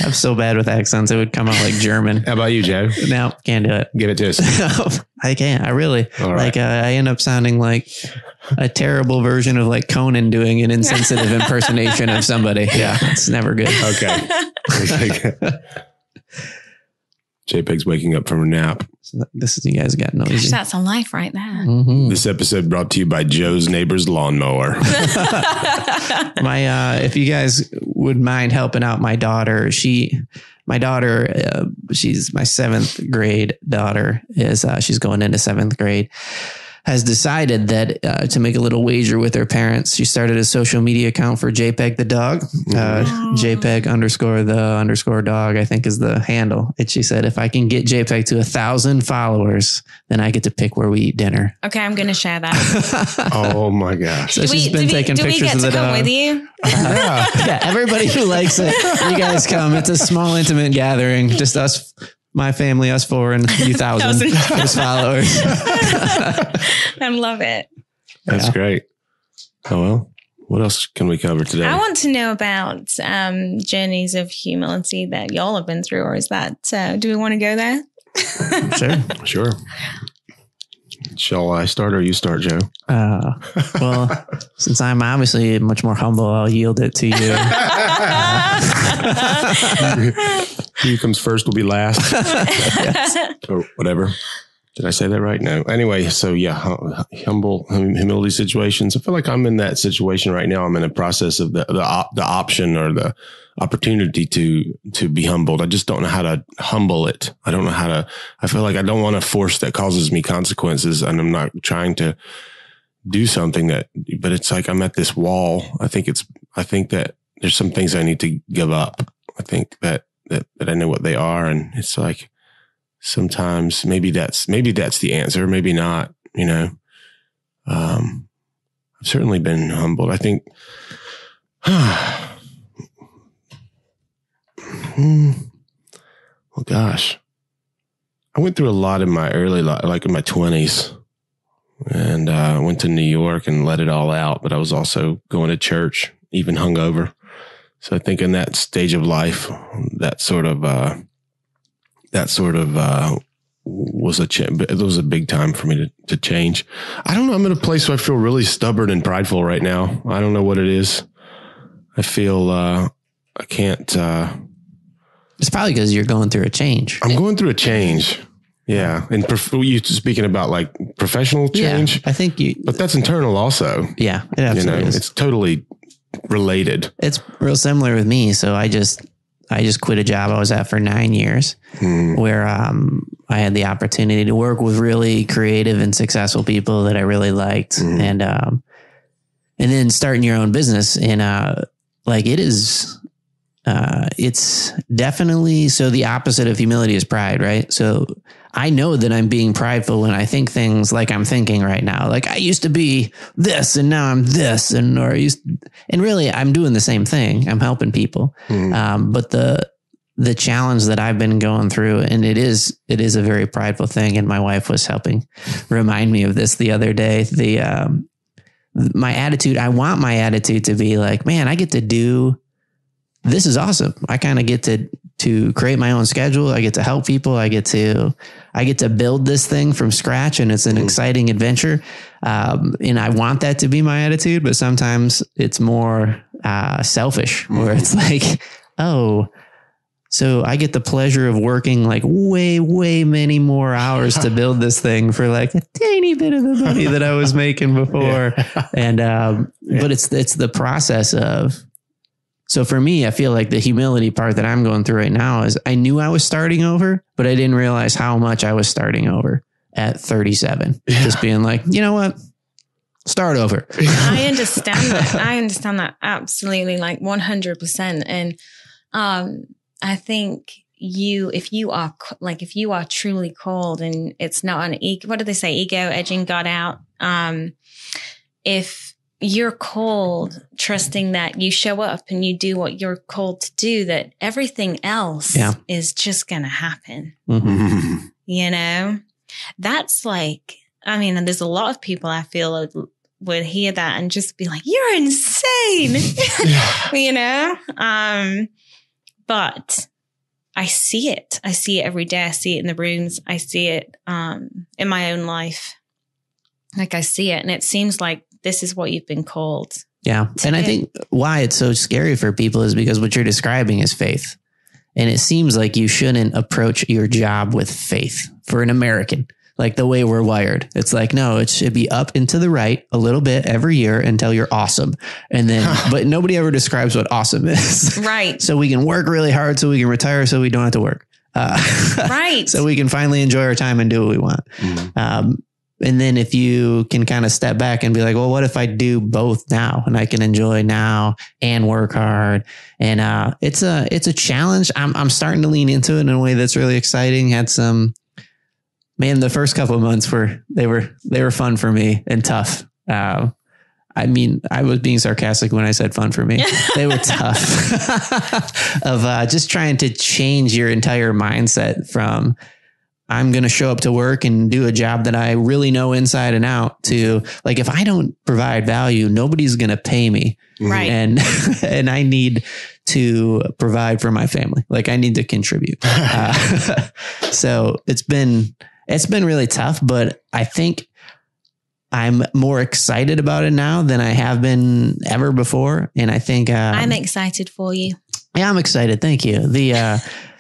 I'm so bad with accents; it would come out like German. How about you, Joe? No, can't do it. Give it to us. No, I can't. I really like. I end up sounding like a terrible version of like Conan doing an insensitive impersonation of somebody. Yeah, it's never good. Okay. JPEG's waking up from a nap. So this is, you guys got noisy. Gosh, that's a life right there. Mm-hmm. This episode brought to you by Joe's neighbor's lawnmower. If you guys would mind helping out my daughter, she's my 7th grade daughter she's going into 7th grade. Has decided that to make a little wager with her parents, she started a social media account for JPEG the dog. JPEG_the_dog, I think is the handle. And she said, if I can get JPEG to 1,000 followers, then I get to pick where we eat dinner. Okay, I'm going to share that. Oh my gosh. So she's been taking pictures of the dog. Do we get to come with you? Yeah, everybody who likes it, you guys come. It's a small, intimate gathering. Just us. My family, us 4 and a few thousand followers. I love it. That's great. Oh, well, what else can we cover today? I want to know about journeys of humility that y'all have been through, or is that, do we want to go there? Sure. Shall I start or you start, Joe? Well, since I'm obviously much more humble, I'll yield it to you. Who comes first will be last. Or whatever. Did I say that right? No. Anyway, so yeah, humility situations. I feel like I'm in that situation right now. I'm in a process of the option or the opportunity to be humbled. I just don't know how to humble it. I don't know how to, I feel like I don't want a force that causes me consequences, and I'm not trying to do something but it's like I'm at this wall. I think that there's some things I need to give up. I think that I know what they are. And it's like, sometimes maybe that's the answer. Maybe not, I've certainly been humbled. I think, well, gosh, I went through a lot in my early life, like in my 20s, and I went to New York and let it all out. But I was also going to church, even hungover. So I think in that stage of life, that sort of was it was a big time for me to change. I don't know. I'm in a place where I feel really stubborn and prideful right now. I don't know what it is. I feel, I can't, it's probably because you're going through a change. I'm going through a change. Yeah. And you speaking about like professional change. Yeah, I think but that's internal also. Yeah, it absolutely is. It's totally related. It's real similar with me. So I just quit a job I was at for 9 years where, I had the opportunity to work with really creative and successful people that I really liked. And then starting your own business and, like it is, it's definitely, so the opposite of humility is pride, right? So I know that I'm being prideful when I think things like I'm thinking right now. Like I used to be this and now I'm this and really I'm doing the same thing. I'm helping people. But the challenge that I've been going through, and it is a very prideful thing. And my wife was helping remind me of this the other day. My attitude, I want my attitude to be like, man, I get to do, this is awesome. I kind of get to create my own schedule. I get to help people. I get to build this thing from scratch, and it's an exciting adventure. And I want that to be my attitude, but sometimes it's more selfish where it's like, oh, so I get the pleasure of working like way, way many more hours to build this thing for like a tiny bit of the money that I was making before. And, but it's the process of, so for me, I feel like the humility part that I'm going through right now is I knew I was starting over, but I didn't realize how much I was starting over at 37. Yeah. Just being like, you know what? Start over. I understand that. I understand that absolutely, like 100%. And, I think if you are truly called and it's not an ego, what do they say? Ego edging God out. If you're called, trusting that you show up and you do what you're called to do, that everything else is just going to happen. You know, that's like, I mean, and there's a lot of people I feel would hear that and just be like, you're insane, you know? But I see it. I see it every day. I see it in the rooms. I see it in my own life. Like I see it. And it seems like this is what you've been called. Yeah. And I think why it's so scary for people is because what you're describing is faith. And it seems like you shouldn't approach your job with faith for an American. Like the way we're wired. It's like, no, it should be up and to the right a little bit every year until you're awesome. And then, but nobody ever describes what awesome is. Right. So we can work really hard so we can retire so we don't have to work. Right. So we can finally enjoy our time and do what we want. And then if you can kind of step back and be like, well, what if I do both now and I can enjoy now and work hard? And it's a challenge. I'm starting to lean into it in a way that's really exciting. Man, the first couple of months they were fun for me and tough. I mean, I was being sarcastic when I said fun for me. They were tough of just trying to change your entire mindset from I'm going to show up to work and do a job that I really know inside and out to like, if I don't provide value, nobody's going to pay me. Right. And I need to provide for my family. Like I need to contribute. So it's been really tough, but I think I'm more excited about it now than I have been ever before. And I think I'm excited for you. Yeah, I'm excited. Thank you.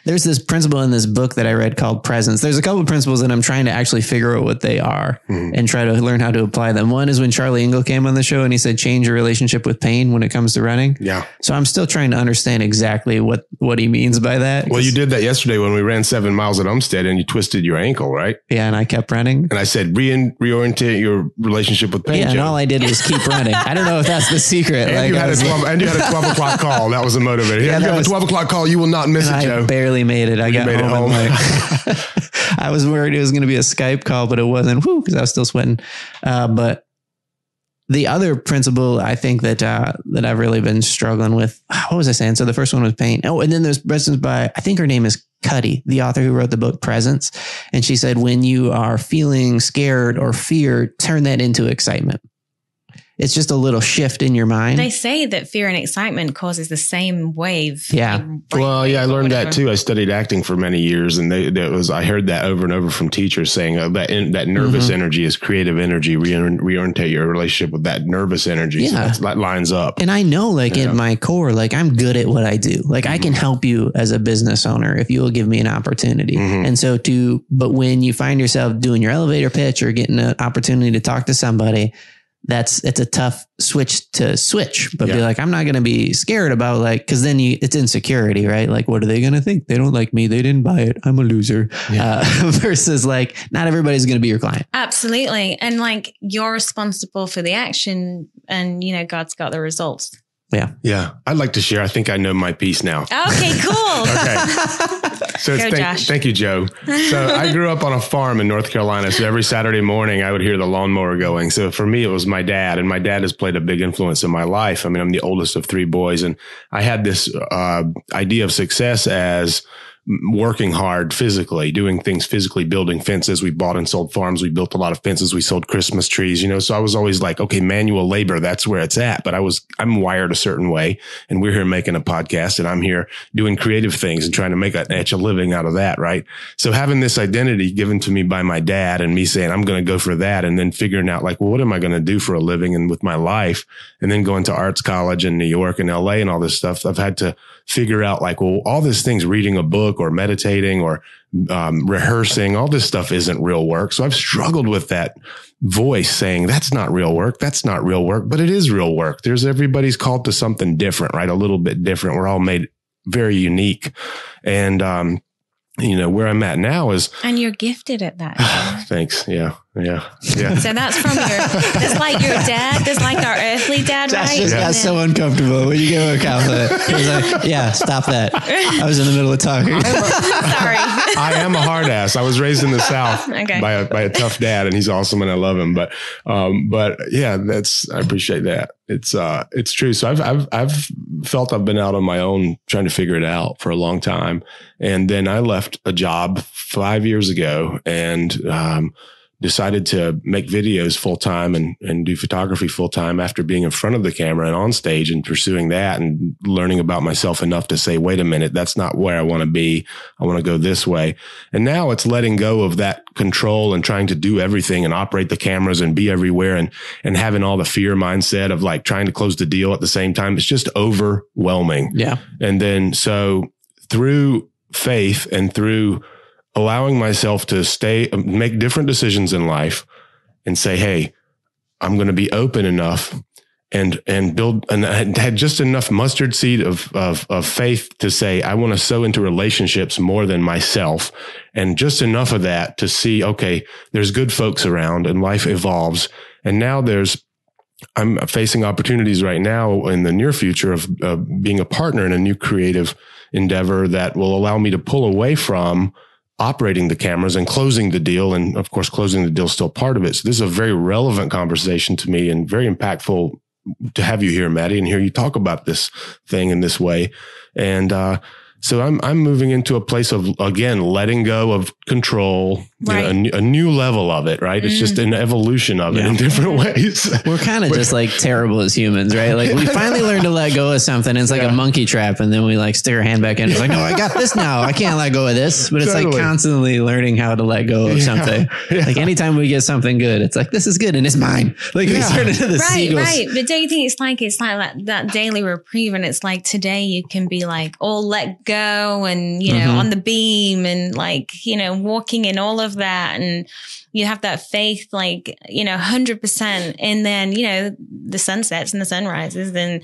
There's this principle in this book that I read called presence. There's a couple of principles that I'm trying to actually figure out what they are and try to learn how to apply them. One is when Charlie Engle came on the show and he said, change your relationship with pain when it comes to running. Yeah. So I'm still trying to understand exactly what he means by that. Well, you did that yesterday when we ran 7 miles at Umstead and you twisted your ankle, right? Yeah. And I kept running. And I said, reorientate your relationship with pain. Yeah. And all I did was keep running. I don't know if that's the secret. And, you had a 12 o'clock call. That was a motivator. Yeah, you had a 12 o'clock call. You will not miss it, Joe. I barely made it. I got home. I was worried it was going to be a Skype call, but it wasn't. Because I was still sweating. But the other principle I think that I've really been struggling with. What was I saying? So the first one was pain. Oh, and then there's presence by, I think her name is Cuddy, the author who wrote the book Presence. And she said, when you are feeling scared or fear, turn that into excitement. it's just a little shift in your mind. They say that fear and excitement causes the same wave. Yeah. Well, yeah, I learned that too. I studied acting for many years, and I heard that over and over from teachers saying that nervous energy is creative energy. Reorientate your relationship with that nervous energy. Yeah. So that lines up. And I know, like, in my core, like, I'm good at what I do. Like, I can help you as a business owner if you will give me an opportunity. And so but when you find yourself doing your elevator pitch or getting an opportunity to talk to somebody, it's a tough switch, but be like, I'm not going to be scared about, like, cause then it's insecurity, right? Like, what are they going to think? They don't like me. They didn't buy it. I'm a loser. Versus like, not everybody's going to be your client. Absolutely. And like, you're responsible for the action, and God's got the results. Yeah. Yeah. I'd like to share. I think I know my piece now. Okay, cool. So thank you, Joe. So I grew up on a farm in North Carolina. So every Saturday morning I would hear the lawnmower going. So for me, it was my dad, and my dad has played a big influence in my life. I mean, I'm the oldest of 3 boys, and I had this idea of success as working hard physically, doing things physically, building fences. We bought and sold farms. We built a lot of fences. We sold Christmas trees, so I was always like, okay, manual labor, that's where it's at. But I'm wired a certain way, and we're here making a podcast, and I'm here doing creative things and trying to make an extra living out of that. Right. So having this identity given to me by my dad, and me saying, I'm going to go for that. And then figuring out, like, well, what am I going to do for a living and with my life? And then going to arts college in New York and LA and all this stuff. I've had to figure out, like, well, all these things, reading a book or meditating or rehearsing, all this stuff isn't real work. So I've struggled with that voice saying, that's not real work. That's not real work, but it is real work. Everybody's called to something different, right? A little bit different. We're all made very unique. And, where I'm at now is. And you're gifted at that. Thanks. Yeah. So that's from that's like your dad. That's like our earthly dad, Josh right? just got so uncomfortable when you give him a compliment. He's like, yeah, stop that. I was in the middle of talking. Sorry. I am a hard ass. I was raised in the South by a tough dad, and he's awesome and I love him. But yeah, I appreciate that. It's true. So I've felt I've been out on my own trying to figure it out for a long time. And then I left a job 5 years ago and, decided to make videos full time and do photography full time after being in front of the camera and on stage and pursuing that and learning about myself enough to say, wait a minute, that's not where I want to be. I want to go this way. And now it's letting go of that control and trying to do everything and operate the cameras and be everywhere and having all the fear mindset of like trying to close the deal at the same time. It's just overwhelming. Yeah. And then so through faith and through allowing myself to make different decisions in life and say, hey, I'm going to be open enough and build, and I had just enough mustard seed of faith to say, I want to sow into relationships more than myself. And just enough of that to see, okay, there's good folks around and life evolves. And now I'm facing opportunities right now in the near future of being a partner in a new creative endeavor that will allow me to pull away from operating the cameras and closing the deal. And of course, closing the deal is still part of it. So this is a very relevant conversation to me and very impactful to have you here, Maddie, and hear you talk about this thing in this way. And, so I'm moving into a place of, again, letting go of control, right. A new level of it, right? It's just an evolution of it in different ways. We're kind of just like terrible as humans, right? Like we finally learned to let go of something. It's like a monkey trap. And then we like stick our hand back in. It's like, no, I got this now. I can't let go of this. But it's like constantly learning how to let go of something. Yeah. Like anytime we get something good, it's like, this is good and it's mine. Like we turn into the seagulls. Right. But don't you think it's like that daily reprieve? And it's like today you can be like all let go and, on the beam and like, walking in all of that. And you have that faith, like, 100%. And then, the sun sets and the sun rises. Then,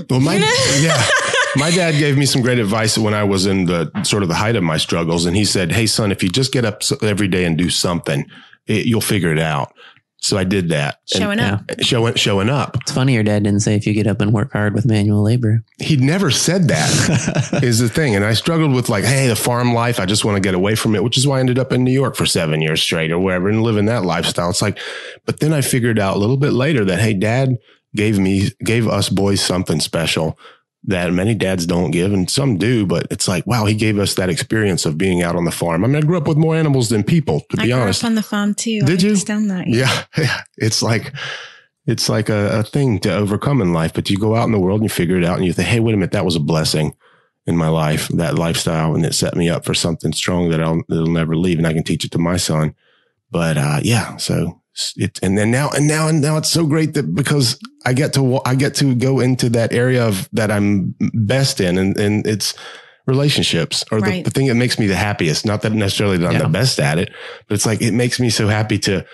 well, my dad gave me some great advice when I was in the sort of the height of my struggles. And he said, hey, son, if you just get up every day and do something, you'll figure it out. So I did that. Showing up. It's funny your dad didn't say if you get up and work hard with manual labor. He never said that is the thing. And I struggled with like, hey, the farm life, I just want to get away from it, which is why I ended up in New York for 7 years straight or wherever and living that lifestyle. It's like, but then I figured out a little bit later that, hey, dad gave us boys something special that many dads don't give, and some do, but it's like, wow, he gave us that experience of being out on the farm. I mean, I grew up with more animals than people, to be honest. I grew up on the farm too. Did you? Understand that. Yeah. It's like, It's like a thing to overcome in life, but you go out in the world and you figure it out and you think, hey, wait a minute, that was a blessing in my life, that lifestyle. And it set me up for something strong that'll never leave. And I can teach it to my son. But, so now it's so great that because I get to go into that area that I'm best in and it's relationships or the thing that makes me the happiest. Not that necessarily that I'm the best at it, but it's like, it makes me so happy to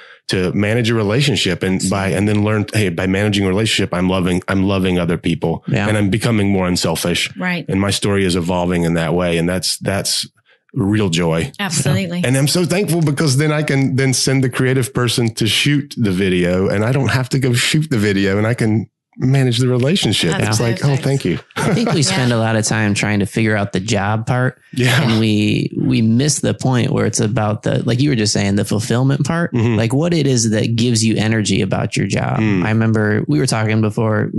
manage a relationship and then learn, hey, by managing a relationship, I'm loving other people and I'm becoming more unselfish. Right. And my story is evolving in that way. And that's real joy. Absolutely. And I'm so thankful because then I can then send the creative person to shoot the video and I don't have to go shoot the video and I can manage the relationship. It's like, oh, thank you. I think we spend a lot of time trying to figure out the job part. Yeah. And we miss the point where it's about the, like you were just saying, the fulfillment part, like what it is that gives you energy about your job. I remember we were talking before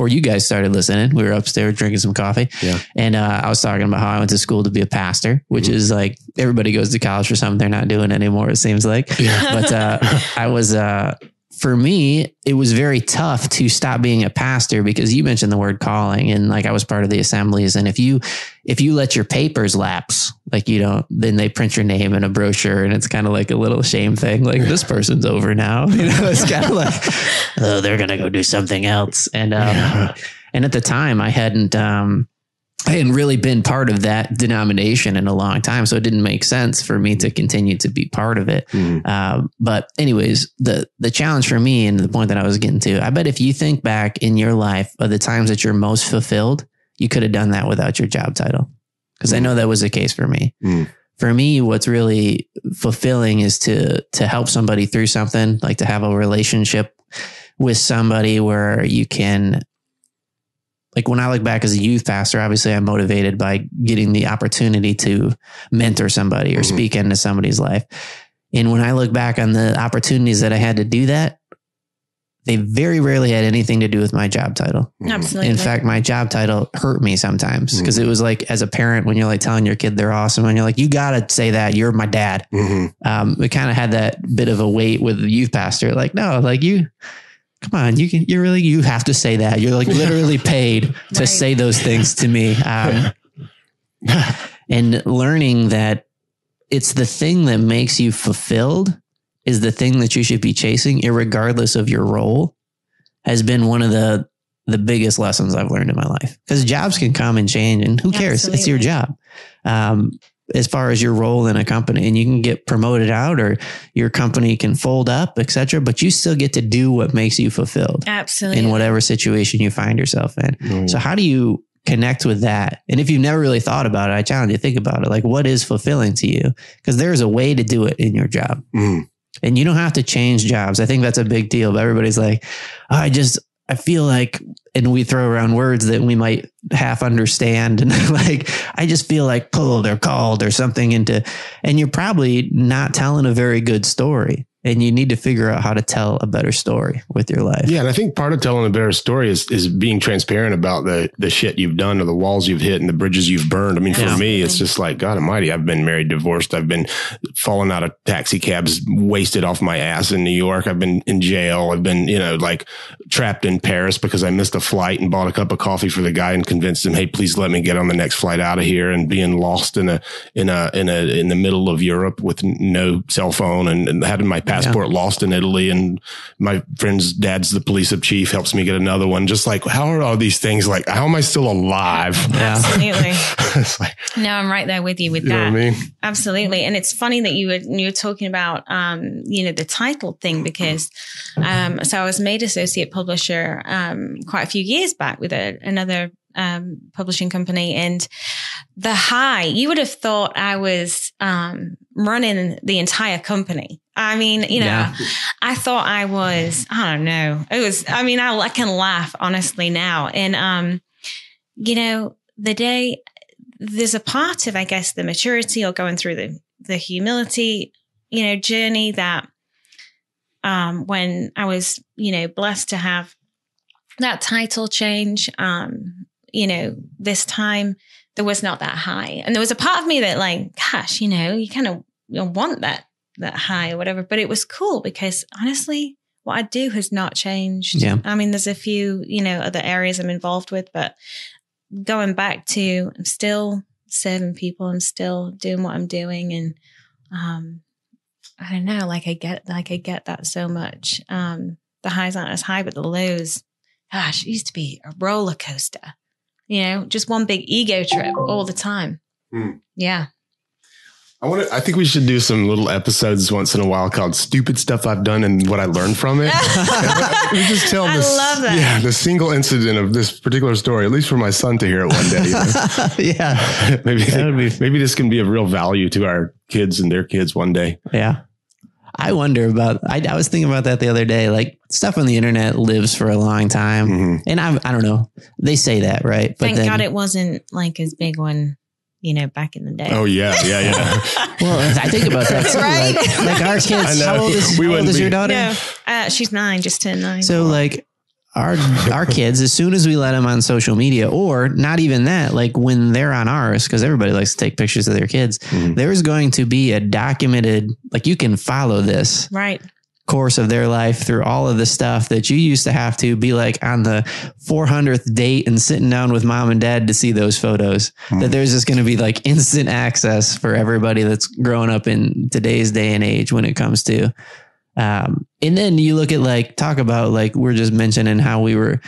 you guys started listening, we were upstairs drinking some coffee and I was talking about how I went to school to be a pastor, which is like everybody goes to college for something they're not doing anymore. It seems like, but I was, for me, it was very tough to stop being a pastor because you mentioned the word calling and like I was part of the assemblies. And if you let your papers lapse, like you don't, then they print your name in a brochure and it's kind of like a little shame thing. Like this person's over now, it's kind of like, oh, they're going to go do something else. And at the time I hadn't really been part of that denomination in a long time. So it didn't make sense for me to continue to be part of it. But anyways, the challenge for me and the point that I was getting to, I bet if you think back in your life of the times that you're most fulfilled, you could have done that without your job title. Because I know that was the case for me. For me, what's really fulfilling is to help somebody through something, like to have a relationship with somebody where you can, like when I look back as a youth pastor, obviously I'm motivated by getting the opportunity to mentor somebody or speak into somebody's life. And when I look back on the opportunities that I had to do that, they very rarely had anything to do with my job title. Absolutely. In fact, my job title hurt me sometimes because it was like, as a parent, when you're like telling your kid they're awesome and you're like, you got to say that you're my dad. We kind of had that bit of a weight with the youth pastor. Like, no, like come on, you have to say that. You're like literally paid to say those things to me. And learning that it's the thing that makes you fulfilled is the thing that you should be chasing, irregardless of your role, has been one of the biggest lessons I've learned in my life. Because jobs can come and change and who cares? Absolutely. It's your job. As far as your role in a company, and you can get promoted out or your company can fold up, etc. But you still get to do what makes you fulfilled. Absolutely. In whatever situation you find yourself in. So how do you connect with that? And if you've never really thought about it, I challenge you to think about it. Like, what is fulfilling to you? Because there's a way to do it in your job. And you don't have to change jobs. I think that's a big deal. But everybody's like, oh, I feel like, and we throw around words that we might half understand. And like, I just feel like pulled or called or something and you're probably not telling a very good story. And you need to figure out how to tell a better story with your life. Yeah. And I think part of telling a better story is being transparent about the shit you've done or the walls you've hit and the bridges you've burned. I mean, for me, it's just like, God almighty, I've been married, divorced. I've been falling out of taxi cabs, wasted off my ass in New York. I've been in jail. I've been, like trapped in Paris because I missed a flight and bought a cup of coffee for the guy and convinced him, hey, please let me get on the next flight out of here, and being lost in the middle of Europe with no cell phone and having my passport lost in Italy, and my friend's dad's the police chief, helps me get another one. Just like, how are all these things? Like, how am I still alive? Absolutely. It's like, no, I'm right there with you with that. Know what I mean? Absolutely. And it's funny that you were talking about, the title thing, because, so I was made associate publisher, quite a few years back with another publishing company, and the high, you would have thought I was running the entire company. I mean, I thought I was, I don't know. It was, I can laugh honestly now. And, the day, there's a part of, I guess, the maturity or going through the humility, journey that when I was, blessed to have that title change, this time there was not that high. And there was a part of me that like, gosh, you kind of want that high or whatever. But it was cool because honestly, what I do has not changed. Yeah. I mean, there's a few, other areas I'm involved with, but going back to, I'm still serving people. I'm still doing what I'm doing. And, I don't know, I get that so much. The highs aren't as high, but the lows, gosh, it used to be a roller coaster, just one big ego trip all the time. Yeah. I think we should do some little episodes once in a while called Stupid Stuff I've Done and What I Learned from It. We just tell this. I love that. Yeah, the single incident of this particular story, at least for my son to hear it one day. Yeah. Maybe this can be of real value to our kids and their kids one day. Yeah. I wonder about, I was thinking about that the other day, like stuff on the internet lives for a long time. Mm-hmm. And I don't know, they say that, right? But Thank God it wasn't like as big one, back in the day. Oh yeah. Well, I think about that too. Right? Like our kids, how old is your daughter? No, she's 9, just turned 9. So like our kids, as soon as we let them on social media, or not even that, like when they're on ours, because everybody likes to take pictures of their kids, there's going to be a documented, like you can follow this course of their life through all of the stuff that you used to have to be like on the 400th date and sitting down with mom and dad to see those photos, that there's just going to be like instant access for everybody that's growing up in today's day and age when it comes to, and then you look at talk about we're just mentioning how we were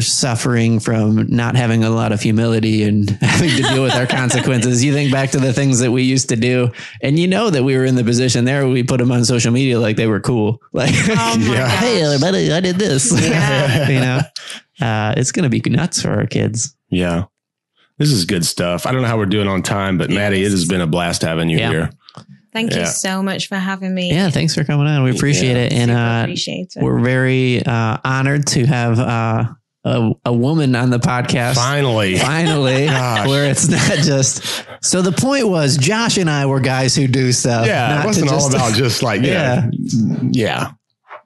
suffering from not having a lot of humility and having to deal with our consequences. You think back to the things that we used to do, and that we were in the position there where we put them on social media like they were cool. Hey, everybody, I did this. Yeah. It's going to be nuts for our kids. Yeah. This is good stuff. I don't know how we're doing on time, but Maddie, it has been a blast having you here. Thank you so much for having me. Yeah, thanks for coming on. We appreciate it. And appreciate it. We're very honored to have a woman on the podcast. Finally, where it's not just. So the point was, Josh and I were guys who do stuff. Yeah, it wasn't all about just yeah.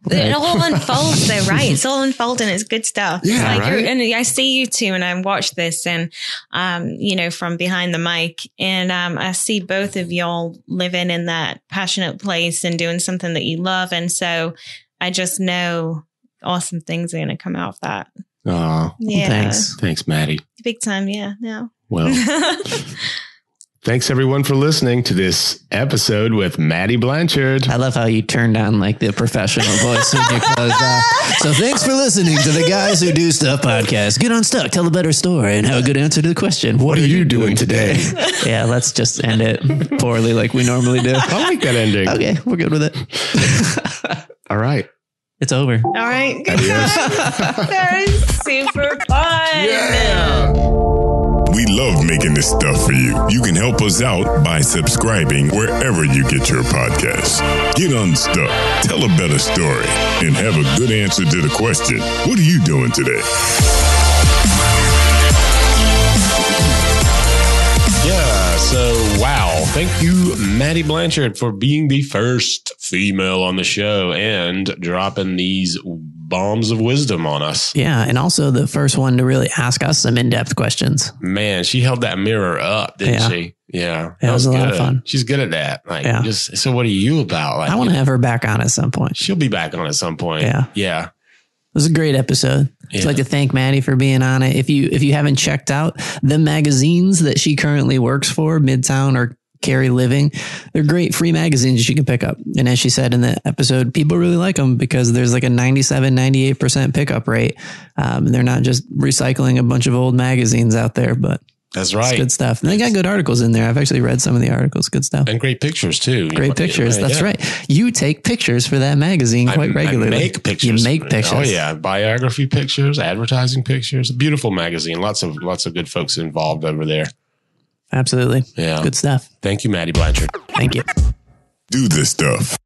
It all unfolds though, right? It's all unfolding. It's good stuff. Yeah, and I see you two, and I watch this, and from behind the mic, and I see both of y'all living in that passionate place and doing something that you love, and so I just know awesome things are going to come out of that. Oh, yeah. Thanks, Maddie. Big time, yeah. No. Well. Thanks everyone for listening to this episode with Maddie Blanchard. I love how you turned on the professional voice when you closed off. So thanks for listening to the Guys Who Do Stuff podcast. Get unstuck, tell a better story, and have a good answer to the question. What are you doing today? Yeah, let's just end it poorly like we normally do. I like that ending. Okay, we're good with it. All right. It's over. All right. Good job. That was super fun. Yeah. We love making this stuff for you. You can help us out by subscribing wherever you get your podcasts. Get unstuck, tell a better story, and have a good answer to the question, what are you doing today? Yeah, so wow. Thank you, Maddie Blanchard, for being the first female on the show and dropping these bombs of wisdom on us. Yeah, and also the first one to really ask us some in-depth questions. Man, she held that mirror up, didn't she? Yeah. It was a lot of fun. She's good at that. So what are you about? I want to have her back on at some point. She'll be back on at some point. Yeah. It was a great episode. I'd like to thank Maddie for being on it. If you haven't checked out the magazines that she currently works for, Midtown or Cary Living, they're great free magazines you can pick up. And as she said in the episode, people really like them because there's a 98% pickup rate. They're not just recycling a bunch of old magazines out there, but that's right. It's good stuff. And they got good articles in there. I've actually read some of the articles. Good stuff. And great pictures too. Great pictures. That's right. You take pictures for that magazine quite regularly. I make pictures. You make pictures. Oh yeah. Biography pictures, advertising pictures, beautiful magazine. Lots of good folks involved over there. Absolutely. Yeah. Good stuff. Thank you, Maddie Blanchard. Thank you. Do this stuff.